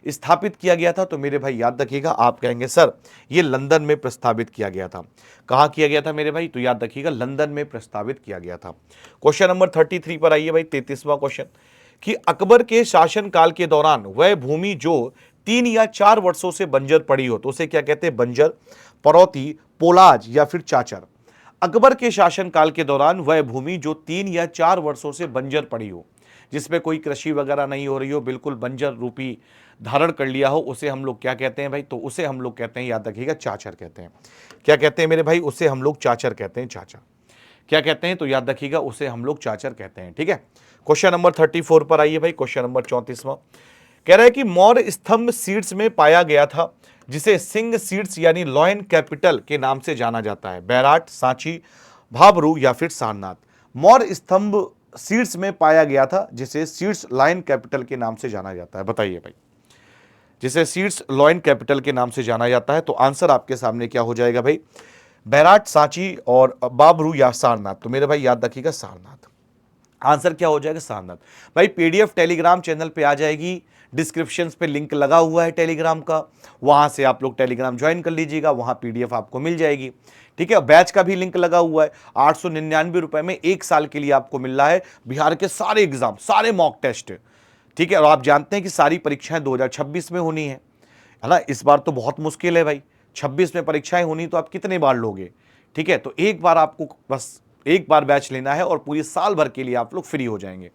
[SPEAKER 1] स्थापित किया गया था। तो मेरे भाई याद रखिएगा, आप कहेंगे सर ये लंदन में प्रस्तावित किया गया था। कहां किया गया था मेरे भाई? तो याद रखिएगा लंदन में प्रस्तावित किया गया था। क्वेश्चन नंबर 33 पर आइए भाई, 33वां क्वेश्चन कि अकबर के शासनकाल के दौरान वह भूमि जो 3 या 4 वर्षों से बंजर पड़ी हो तो उसे क्या कहते हैं? बंजर, पड़ौती, पोलाज या फिर चाचर। अकबर के शासनकाल के दौरान वह भूमि जो 3 या 4 वर्षों से बंजर पड़ी हो, जिसमें कोई कृषि वगैरह नहीं हो रही हो, बिल्कुल बंजर रूपी धारण कर लिया हो, उसे हम लोग क्या कहते हैं भाई? तो उसे हम लोग कहते हैं, याद रखिएगा, चाचर कहते हैं। क्या कहते हैं मेरे भाई? उसे हम लोग चाचर कहते हैं। चाचा क्या कहते हैं? तो याद रखिएगा, उसे हम लोग चाचर कहते हैं। ठीक है, क्वेश्चन नंबर 34 पर आइए भाई, क्वेश्चन नंबर 34वां कह रहा है कि मौर्य स्तंभ सीड्स में पाया गया था जिसे सिंह सीड्स यानी लॉयन कैपिटल के नाम से जाना जाता है? बैराट, सांची, भाबरू या फिर सारनाथ। मौर्य स्तंभ सीड्स में पाया गया था जिसे सीड्स लॉयन कैपिटल के नाम से जाना जाता है। बताइए भाई, जिसे सीड्स लॉयन कैपिटल के नाम से जाना जाता है, तो आंसर आपके सामने क्या हो जाएगा भाई? बैराट, सांची और बाबरू या सारनाथ। तो मेरे भाई याद रखिएगा सारनाथ। आंसर क्या हो जाएगा? सारनाथ। भाई पीडीएफ टेलीग्राम चैनल पे आ जाएगी, डिस्क्रिप्शन पे लिंक लगा हुआ है टेलीग्राम का, वहां से आप लोग टेलीग्राम ज्वाइन कर लीजिएगा, वहां पीडीएफ आपको मिल जाएगी। ठीक है, बैच का भी लिंक लगा हुआ है, 899 रुपए में 1 साल के लिए आपको मिल रहा है बिहार के सारे एग्जाम, सारे मॉक टेस्ट। ठीक है, और आप जानते हैं कि सारी परीक्षाएं 2026 में होनी है ना? इस बार तो बहुत मुश्किल है भाई, 26 में परीक्षाएं होनी, तो आप कितने बार लोगे? ठीक है, तो एक बार आपको बस एक बार बैच लेना है और पूरी साल भर के लिए आप लोग फ्री हो जाएंगे।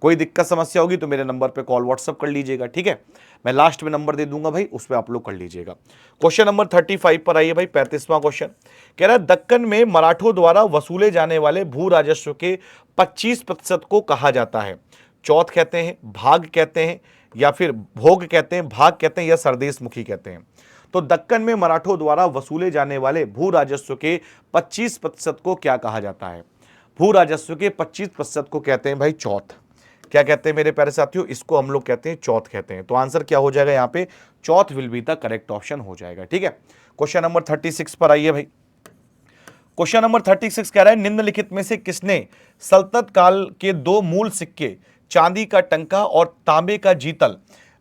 [SPEAKER 1] कोई दिक्कत समस्या होगी तो मेरे नंबर पे कॉल व्हाट्सअप कर लीजिएगा। ठीक है, मैं लास्ट में नंबर दे दूंगा भाई, उस पर आप लोग कर लीजिएगा। क्वेश्चन नंबर 35 पर आइए भाई, 35वां क्वेश्चन कह रहा है दक्कन में मराठों द्वारा वसूले जाने वाले भू राजस्व के 25% को कहा जाता है? चौथ कहते हैं, भाग कहते हैं या फिर भोग कहते हैं, भाग कहते हैं या सरदेश मुखी कहते हैं? तो दक्कन में मराठों द्वारा वसूले जाने वाले भू राजस्व के 25% को क्या कहा जाता है? भू राजस्व के 25% को कहते हैं भाई चौथ। क्या कहते हैं मेरे प्यारे साथियों? इसको हम लोग कहते हैं चौथ कहते हैं। तो आंसर क्या हो जाएगा यहाँ पे? चौथ will be the correct option हो जाएगा। ठीक है, क्वेश्चन नंबर 36 पर आइए भाई। क्वेश्चन नंबर 36 कह रहा है निम्नलिखित में से किसने सल्तनत काल के 2 मूल सिक्के, चांदी का टंका और तांबे का जीतल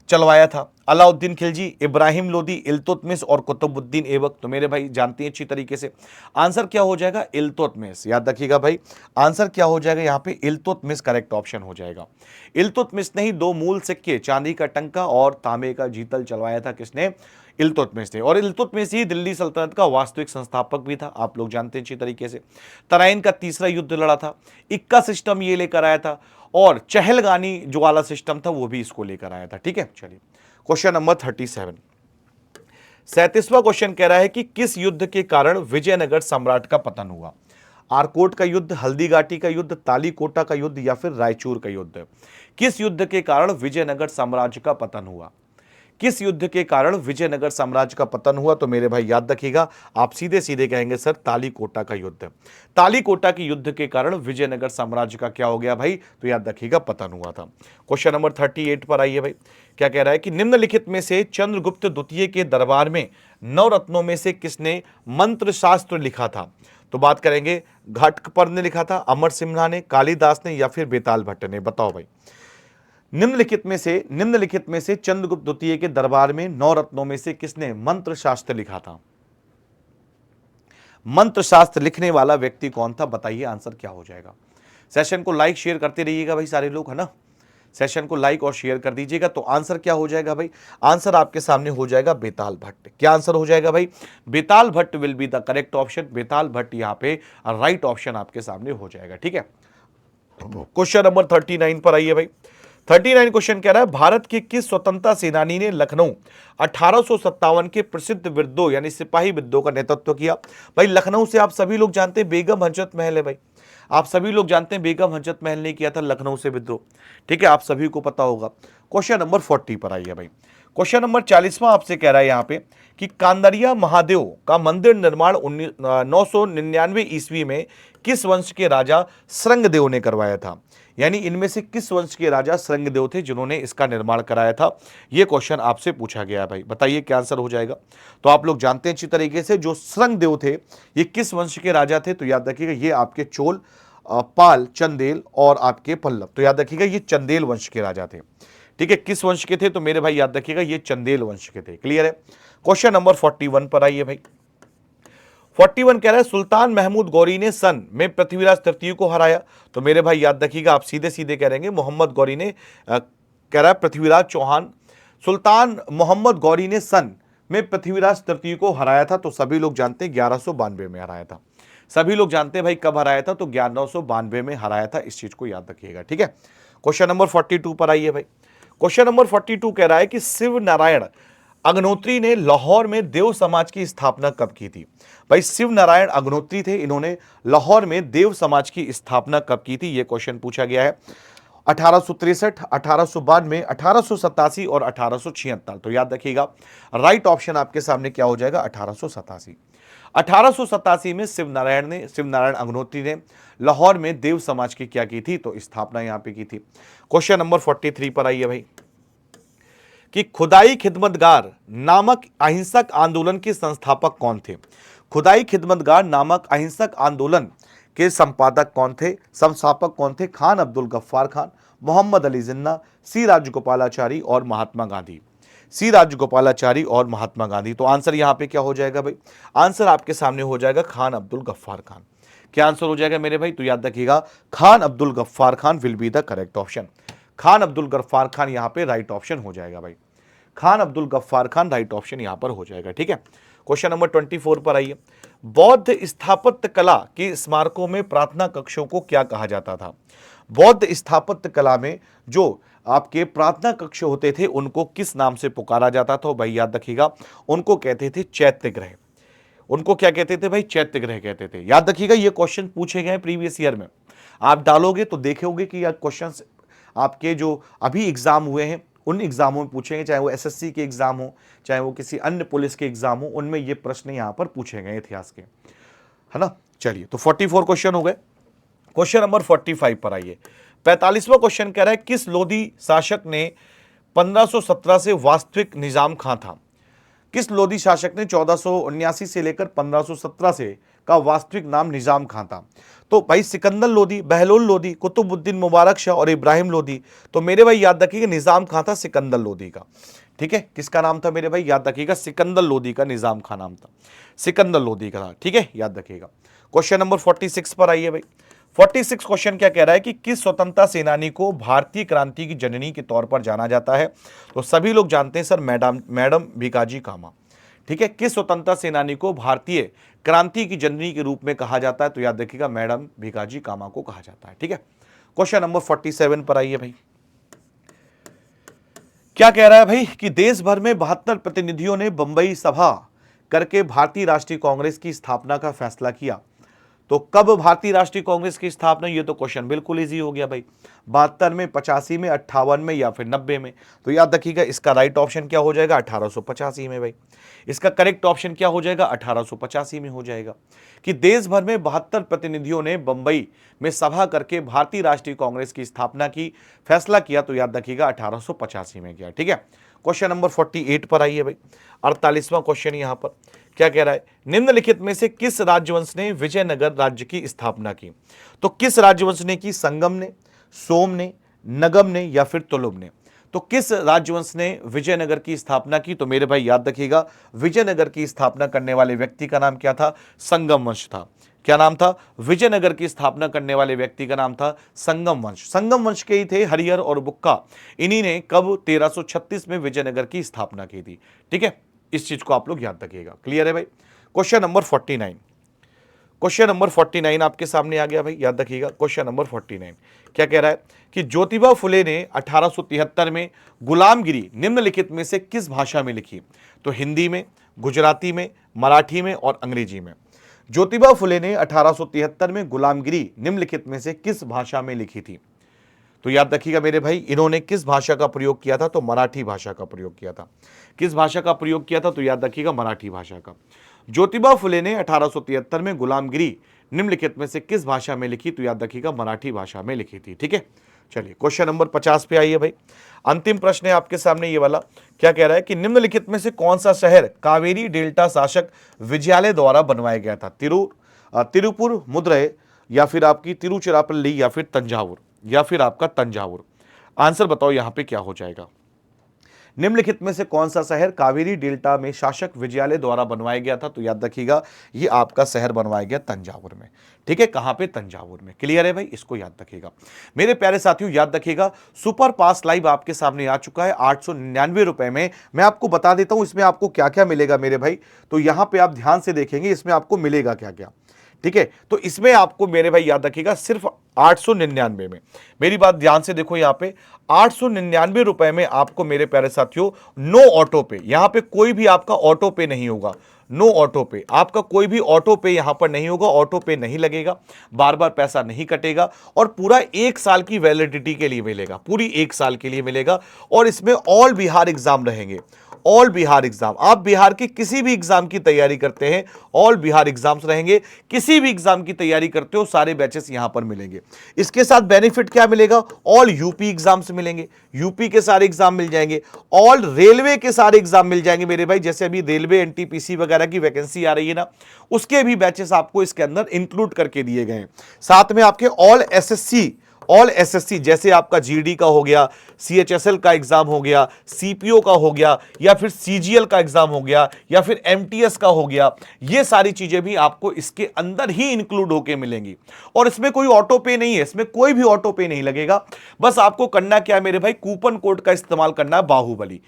[SPEAKER 1] चलवाया था? अलाउद्दीन खिलजी, इब्राहिम लोदी, इल्तुतमिश और कुतुबुद्दीन ऐबक। तो मेरे भाई जानते हैं अच्छी तरीके से, आंसर क्या हो जाएगा? इल्तुतमिश। याद रखिएगा भाई, आंसर क्या हो जाएगा यहाँ पे? इल्तुतमिश करेक्ट ऑप्शन हो जाएगा। इल्तुतमिश ने ही 2 मूल सिक्के, चांदी का टंका और तांबे का जीतल चलवाया था। किसने? इल्तुतमिश ने। और इल्तुतमिश ही दिल्ली सल्तनत का वास्तविक संस्थापक भी था, आप लोग जानते हैं अच्छी तरीके से। तराइन का तीसरा युद्ध लड़ा था, इक्का सिस्टम ये लेकर आया था, और चहलगानी जो वाला सिस्टम था वो भी इसको लेकर आया था। ठीक है, चलिए क्वेश्चन नंबर 37, 37वां क्वेश्चन कह रहा है कि किस युद्ध के कारण विजयनगर सम्राट का पतन हुआ? आरकोट का युद्ध, हल्दीघाटी का युद्ध, तालीकोटा का युद्ध या फिर रायचूर का युद्ध? किस युद्ध के कारण विजयनगर साम्राज्य का पतन हुआ? किस युद्ध के कारण विजयनगर साम्राज्य का पतन हुआ? तो मेरे भाई याद रखिएगा, आप सीधे सीधे कहेंगे सर तालीकोटा का युद्ध। तालीकोटा के युद्ध के कारण विजयनगर साम्राज्य का क्या हो गया भाई? तो याद रखिएगा पतन हुआ था। क्वेश्चन नंबर 38 पर आइए भाई, क्या कह रहा है कि निम्नलिखित में से चंद्रगुप्त द्वितीय के दरबार में 9 रत्नों में से किसने मंत्र शास्त्र लिखा था? तो बात करेंगे घटकपर ने लिखा था, अमर सिम्हा ने, कालिदास ने या फिर बेताल भट्ट ने? बताओ भाई, निम्नलिखित में से चंद्रगुप्त द्वितीय के दरबार में 9 रत्नों में से किसने मंत्र शास्त्र लिखा था? मंत्र शास्त्र लिखने वाला व्यक्ति कौन था? बताइए, आंसर क्या हो जाएगा? सेशन को लाइक शेयर करते रहिएगा भाई सारे लोग, है ना? सेशन को लाइक और शेयर कर दीजिएगा। तो आंसर क्या हो जाएगा भाई? आंसर आपके सामने हो जाएगा बेताल भट्ट। क्या आंसर हो जाएगा भाई? Betal Bhatt will be the correct option. Betal Bhatt यहाँ पे राइट ऑप्शन आपके सामने हो जाएगा। ठीक है, क्वेश्चन नंबर 39 पर आइए भाई। 39 क्वेश्चन कह रहा है भारत के किस स्वतंत्रता सेनानी ने लखनऊ 1857 के प्रसिद्ध विद्रोह यानी सिपाही विद्रोह का नेतृत्व किया? भाई लखनऊ से आप सभी लोग जानते हैं बेगम हजरत महल है भाई। आप सभी लोग जानते हैं बेगम हजरत महल ने किया था लखनऊ से विद्रोह, ठीक है, आप सभी को पता होगा। क्वेश्चन नंबर 40 पर आइए भाई। क्वेश्चन नंबर 40वां आपसे कह रहा है यहाँ पे कि कांदरिया महादेव का मंदिर निर्माण 999 ईस्वी में किस वंश के राजा श्रृंगदेव ने करवाया था? यानी इनमें से किस वंश के राजा श्रृंगदेव थे जिन्होंने इसका निर्माण कराया था? ये क्वेश्चन आपसे पूछा गया है भाई, बताइए क्या आंसर हो जाएगा। तो आप लोग जानते हैं अच्छी तरीके से जो श्रृंगदेव थे ये किस वंश के राजा थे? तो याद रखिएगा ये आपके चोल, पाल, चंदेल और आपके पल्लव। तो याद रखिएगा ये चंदेल वंश के राजा थे, ठीक है। किस वंश के थे? तो मेरे भाई याद रखिएगा ये चंदेल वंश के थे। क्लियर है। क्वेश्चन नंबर 41 पर आइए भाई। 41 कह रहा है सुल्तान महमूद गौरी ने सन में पृथ्वीराज तृतीय को हराया। तो मेरे भाई याद रखिएगा आप सीधे सीधे कह रहेंगे मोहम्मद गौरी ने कह रहा है पृथ्वीराज चौहान, सुल्तान मोहम्मद गौरी ने सन में पृथ्वीराज तृतीय को हराया था। तो सभी लोग जानते हैं 1192 में हराया था। सभी लोग जानते हैं भाई कब हराया था? तो 1192 में हराया था, इस चीज को याद रखिएगा, ठीक है। क्वेश्चन नंबर 42 पर आइए भाई। क्वेश्चन नंबर 42 कह रहा है कि शिव नारायण अग्नोत्री ने लाहौर में देव समाज की स्थापना कब की थी? भाई शिव नारायण अग्नोत्री थे, इन्होंने लाहौर में देव समाज की स्थापना कब की थी? यह क्वेश्चन पूछा गया है। 1863, 1892, 1887 और 1876। तो याद रखिएगा राइट ऑप्शन आपके सामने क्या हो जाएगा? 1887। 1887 में शिव नारायण अग्नोत्री ने लाहौर में देव समाज की क्या की थी? तो स्थापना यहां पे की थी। क्वेश्चन नंबर 43 पर आइए भाई कि खुदाई खिदमतगार नामक अहिंसक आंदोलन के संस्थापक कौन थे? खुदाई खिदमतगार नामक अहिंसक आंदोलन के संपादक कौन थे, संस्थापक कौन थे? खान अब्दुल गफ्फार खान, मोहम्मद अली जिन्ना, सी राजगोपालाचारी और महात्मा गांधी। सी राजगोपालाचारी और महात्मा गांधी। तो आंसर यहां पे क्या हो जाएगा भाई? आंसर आपके सामने हो जाएगा खान अब्दुल गफ्फार खान। क्या आंसर हो जाएगा मेरे भाई? तो याद रखिएगा Khan Abdul Ghaffar Khan will be the correct option. Khan Abdul Ghaffar Khan यहां पे राइट ऑप्शन हो जाएगा भाई। खान अब्दुल गफ्फार खान राइट ऑप्शन यहां पर हो जाएगा, ठीक है। क्वेश्चन नंबर 24 पर आइए। बौद्ध स्थापत्य कला के स्मारकों में प्रार्थना कक्षों को क्या कहा जाता था? बौद्ध स्थापत्य कला में जो आपके प्रार्थना कक्ष होते थे उनको किस नाम से पुकारा जाता था? भाई याद रखिएगा उनको कहते थे चैत्य गृह। उनको क्या कहते थे भाई? चैत्य गृह कहते थे। याद रखिएगा ये क्वेश्चन पूछे गए प्रीवियस ईयर में, आप डालोगे तो देखोगे कि यह क्वेश्चन आपके जो अभी एग्जाम हुए हैं उन एग्जामों में पूछेंगे, चाहे वो एसएससी के एग्जाम हो, चाहे वो किसी अन्य पुलिस के एग्जाम हो, उनमें ये प्रश्न यहां पर पूछे गए इतिहास के, है ना। चलिए तो 44 क्वेश्चन हो गए। क्वेश्चन नंबर 45 पर आइए। 45वां क्वेश्चन कह रहा है किस लोधी शासक ने 1517 से वास्तविक निजाम खां था? किस लोधी शासक ने 1479 से लेकर 1517 से का वास्तविक नाम निजाम खां था? तो भाई सिकंदर लोधी, बहलोल लोधी, कुतुबुद्दीन मुबारक शाह और इब्राहिम लोधी। तो मेरे भाई याद रखिएगा निजाम खां था सिकंदर लोधी का, ठीक है। किसका नाम था मेरे भाई? याद रखिएगा सिकंदर लोधी का निजाम खां नाम था, सिकंदर लोधी का था, ठीक है, याद रखिएगा। क्वेश्चन नंबर 46 पर आइए भाई। 46 क्वेश्चन क्या कह रहा है कि किस स्वतंत्रता सेनानी को भारतीय क्रांति की जननी के तौर पर जाना जाता है? तो सभी लोग जानते हैं सर मैडम भीकाजी कामा, ठीक है। किस स्वतंत्रता सेनानी को भारतीय क्रांति की जननी के रूप में कहा जाता है? तो याद रखिएगा मैडम भीकाजी कामा को कहा जाता है, ठीक है। क्वेश्चन नंबर 47 पर आइए भाई। क्या कह रहा है भाई कि देश भर में 72 प्रतिनिधियों ने बंबई सभा करके भारतीय राष्ट्रीय कांग्रेस की स्थापना का फैसला किया। तो कब भारतीय राष्ट्रीय कांग्रेस की स्थापना? ये तो क्वेश्चन बिल्कुल इजी हो गया भाई। 72 में, 85 में, 58 में या फिर 90 में। तो याद रखिएगा इसका राइट ऑप्शन क्या हो जाएगा? 1885 में भाई। इसका करेक्ट ऑप्शन क्या हो जाएगा? 1885 में हो जाएगा कि देश भर में 72 प्रतिनिधियों ने बंबई में सभा करके भारतीय राष्ट्रीय कांग्रेस की स्थापना की फैसला किया। तो याद रखिएगा 1885 में किया, ठीक है। क्वेश्चन नंबर 48 पर आइए भाई। 48वां क्वेश्चन यहां पर क्या कह रहा है? निम्नलिखित में से किस राजवंश ने विजयनगर राज्य की स्थापना की? तो किस राजवंश ने की? संगम ने, सोम ने, नगम ने या फिर तुलुब ने? तो किस राजवंश ने विजयनगर की स्थापना की? तो मेरे भाई याद रखिएगा विजयनगर की स्थापना करने वाले व्यक्ति का नाम क्या था? संगम वंश था। क्या नाम था? विजयनगर की स्थापना करने वाले व्यक्ति का नाम था संगम वंश। संगम वंश के ही थे हरिहर और बुक्का। इन्हीं ने कब 1336 में विजयनगर की स्थापना की थी, ठीक है। इस चीज को आप लोग याद रखिएगा। क्लियर है भाई। Question number 49। क्वेश्चन नंबर 49 आपके सामने आ गया भाई, याद रखिएगा। क्वेश्चन नंबर 49 क्या कह रहा है कि ज्योतिबा फुले ने 1873 में गुलामगिरी निम्नलिखित में से किस भाषा में लिखी? तो हिंदी में, गुजराती में, मराठी में और अंग्रेजी में। ज्योतिबा फुले ने 1873 में गुलामगिरी निम्नलिखित में से किस भाषा में लिखी थी? तो याद रखिएगा मेरे भाई, इन्होंने किस भाषा का प्रयोग किया था? तो मराठी भाषा का प्रयोग किया था। किस भाषा का प्रयोग किया था? तो याद रखिएगा मराठी भाषा का। ज्योतिबा फुले ने 1873 में गुलामगिरी निम्नलिखित में से किस भाषा में लिखी? तो याद रखिएगा मराठी भाषा में लिखी थी। ठीक है, चलिए क्वेश्चन नंबर 50 पे आइए भाई। अंतिम प्रश्न है आपके सामने ये वाला। क्या कह रहा है कि निम्नलिखित में से कौन सा शहर कावेरी डेल्टा शासक विजयालय द्वारा बनवाया गया था? तिरुपुर मुद्रय, या फिर आपकी तिरुचिरापल्ली, या फिर तंजावुर, या फिर आपका तंजावुर। आंसर बताओ यहां पे क्या हो जाएगा। निम्नलिखित में से कौन सा शहर कावेरी डेल्टा में शासक विजयालय द्वारा बनवाया गया था? तो याद रखिएगा ये आपका शहर बनवाया गया तंजावुर में। ठीक है, कहां पे? तंजावुर में। क्लियर है भाई, इसको याद रखिएगा। मेरे प्यारे साथियों याद रखिएगा, सुपर पास लाइव आपके सामने आ चुका है 899 रुपए में। मैं आपको बता देता हूं इसमें आपको क्या क्या मिलेगा मेरे भाई। तो यहां पे आप ध्यान से देखेंगे इसमें आपको मिलेगा क्या क्या। ठीक है, तो इसमें आपको मेरे भाई याद रखिएगा सिर्फ 899 में, मेरी बात ध्यान से देखो, यहां पे 899 रुपए में आपको मेरे प्यारे साथियों नो ऑटो पे, यहां पे कोई भी आपका ऑटो पे नहीं होगा। नो ऑटो पे, आपका कोई भी ऑटो पे यहां पर नहीं होगा, ऑटो पे नहीं लगेगा, बार बार पैसा नहीं कटेगा, और पूरा 1 साल की वैलिडिटी के लिए मिलेगा, पूरी 1 साल के लिए मिलेगा। और इसमें ऑल बिहार एग्जाम रहेंगे, ऑल बिहार एग्जाम। आप बिहार के किसी भी एग्जाम की तैयारी करते हैं, ऑल बिहार एग्जाम्स रहेंगे। किसी भी एग्जाम की तैयारी करते हो, सारे बैचेस यहां पर मिलेंगे। इसके साथ बेनिफिट क्या मिलेगा? ऑल यूपी एग्जाम्स मिलेंगे, यूपी के सारे एग्जाम मिल जाएंगे। ऑल रेलवे के सारे एग्जाम मिल जाएंगे मेरे भाई, जैसे अभी रेलवे एनटीपीसी वगैरह की वैकेंसी आ रही है ना, उसके भी बैचेस आपको इसके अंदर इंक्लूड करके दिए गए हैं। साथ में आपके ऑल एसएससी जैसे आपका जीडी का हो गया, सीएचएसएल का एग्जाम हो गया, सीपीओ का हो गया, या फिर सीजीएल का एग्जाम हो गया, या फिर एमटीएस का हो गया, ये सारी चीजें भी आपको इसके अंदर ही इंक्लूड होके मिलेंगी। और इसमें कोई ऑटो पे नहीं है, इसमें कोई भी ऑटो पे नहीं लगेगा। बस आपको करना क्या है मेरे भाई, कूपन कोड का इस्तेमाल करना है, Bahubali,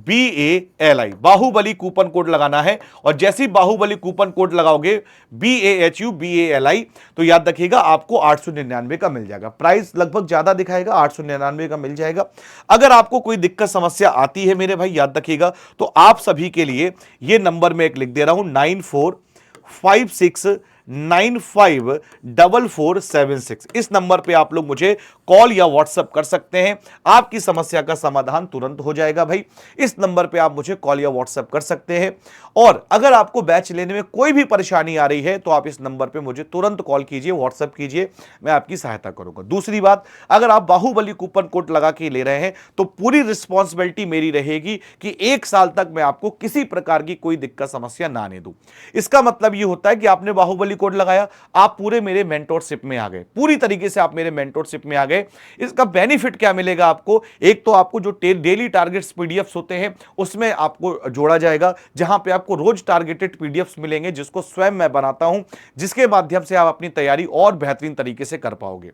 [SPEAKER 1] BAHUBALI, Bahubali coupon code लगाना है। और जैसे ही बाहुबली कूपन कोड लगाओगे BAHUBALI, तो याद रखिएगा आपको 899 का मिल जाएगा। प्राइस लगभग ज्यादा दिखाएगा, 899 का मिल जाएगा। अगर आपको कोई दिक्कत समस्या आती है मेरे भाई याद रखिएगा, तो आप सभी के लिए ये नंबर में एक लिख दे रहा हूं, 9456954476। इस नंबर पे आप लोग मुझे कॉल या व्हाट्सएप कर सकते हैं, आपकी समस्या का समाधान तुरंत हो जाएगा भाई। इस नंबर पे आप मुझे कॉल या व्हाट्सएप कर सकते हैं। और अगर आपको बैच लेने में कोई भी परेशानी आ रही है तो आप इस नंबर पे मुझे तुरंत कॉल कीजिए, व्हाट्सएप कीजिए, मैं आपकी सहायता करूंगा। दूसरी बात, अगर आप बाहुबली कूपन कोड लगा के ले रहे हैं तो पूरी रिस्पॉन्सिबिलिटी मेरी रहेगी कि 1 साल तक मैं आपको किसी प्रकार की कोई दिक्कत समस्या ना आने दूं। इसका मतलब यह होता है कि आपने बाहुबली कोड लगाया, आप पूरे मेरे मेंटोरशिप में आ गए, पूरी तरीके से आप मेरे मेंटोरशिप में आ गए। इसका बेनिफिट क्या मिलेगा आपको? एक तो आपको जो डेली टारगेट्स पीडीएफ्स होते हैं उसमें आपको जोड़ा जाएगा, जहां पे आपको रोज टारगेटेड पीडीएफ्स मिलेंगे, जिसको स्वयं मैं बनाता हूं, जिसके माध्यम से आप अपनी तैयारी और बेहतरीन तरीके से कर पाओगे।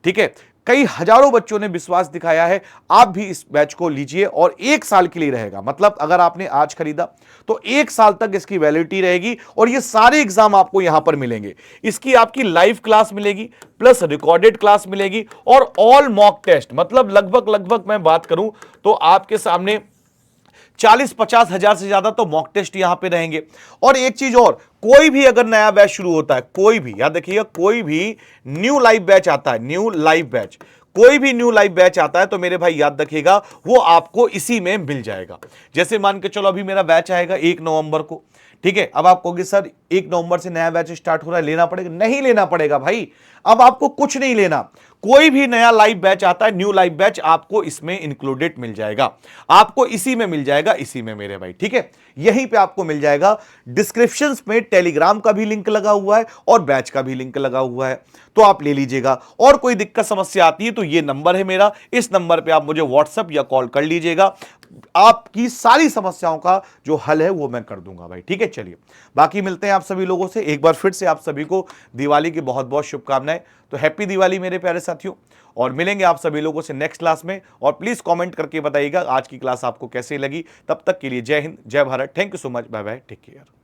[SPEAKER 1] ठीक है, कई हजारों बच्चों ने विश्वास दिखाया है, आप भी इस बैच को लीजिए और 1 साल के लिए रहेगा। मतलब अगर आपने आज खरीदा तो 1 साल तक इसकी वैलिडिटी रहेगी और ये सारे एग्जाम आपको यहां पर मिलेंगे। इसकी आपकी लाइव क्लास मिलेगी, प्लस रिकॉर्डेड क्लास मिलेगी, और ऑल मॉक टेस्ट। मतलब लगभग मैं बात करूं तो आपके सामने 40-50 हजार से ज्यादा तो मॉक टेस्ट यहां पे रहेंगे। और एक चीज और, कोई भी अगर नया बैच शुरू होता है, कोई भी, याद रखिएगा, कोई भी न्यू लाइव बैच आता है, न्यू लाइव बैच, कोई भी न्यू लाइव बैच आता है तो मेरे भाई याद रखिएगा वो आपको इसी में मिल जाएगा। जैसे मान के चलो अभी मेरा बैच आएगा 1 नवंबर को, ठीक है। अब आप कहोगे सर 1 नवंबर से नया बैच स्टार्ट हो रहा है, लेना पड़ेगा? नहीं लेना पड़ेगा भाई, अब आपको कुछ नहीं लेना। कोई भी नया लाइव बैच आता है, न्यू लाइव बैच, आपको इसमें इंक्लूडेड मिल जाएगा, आपको इसी में मिल जाएगा, इसी में मेरे भाई। ठीक है, यहीं पे आपको मिल जाएगा। डिस्क्रिप्शन में टेलीग्राम का भी लिंक लगा हुआ है और बैच का भी लिंक लगा हुआ है, तो आप ले लीजिएगा। और कोई दिक्कत समस्या आती है तो ये नंबर है मेरा, इस नंबर पे आप मुझे व्हाट्सएप या कॉल कर लीजिएगा, आपकी सारी समस्याओं का जो हल है वो मैं कर दूंगा भाई। ठीक है, चलिए बाकी मिलते हैं आप सभी लोगों से। एक बार फिर से आप सभी को दिवाली की बहुत बहुत शुभकामनाएं। तो हैप्पी दिवाली मेरे प्यारे साथियों, और मिलेंगे आप सभी लोगों से नेक्स्ट क्लास में। और प्लीज कमेंट करके बताइएगा आज की क्लास आपको कैसे लगी। तब तक के लिए जय हिंद, जय Bharat, thank you so much, bye bye, take care.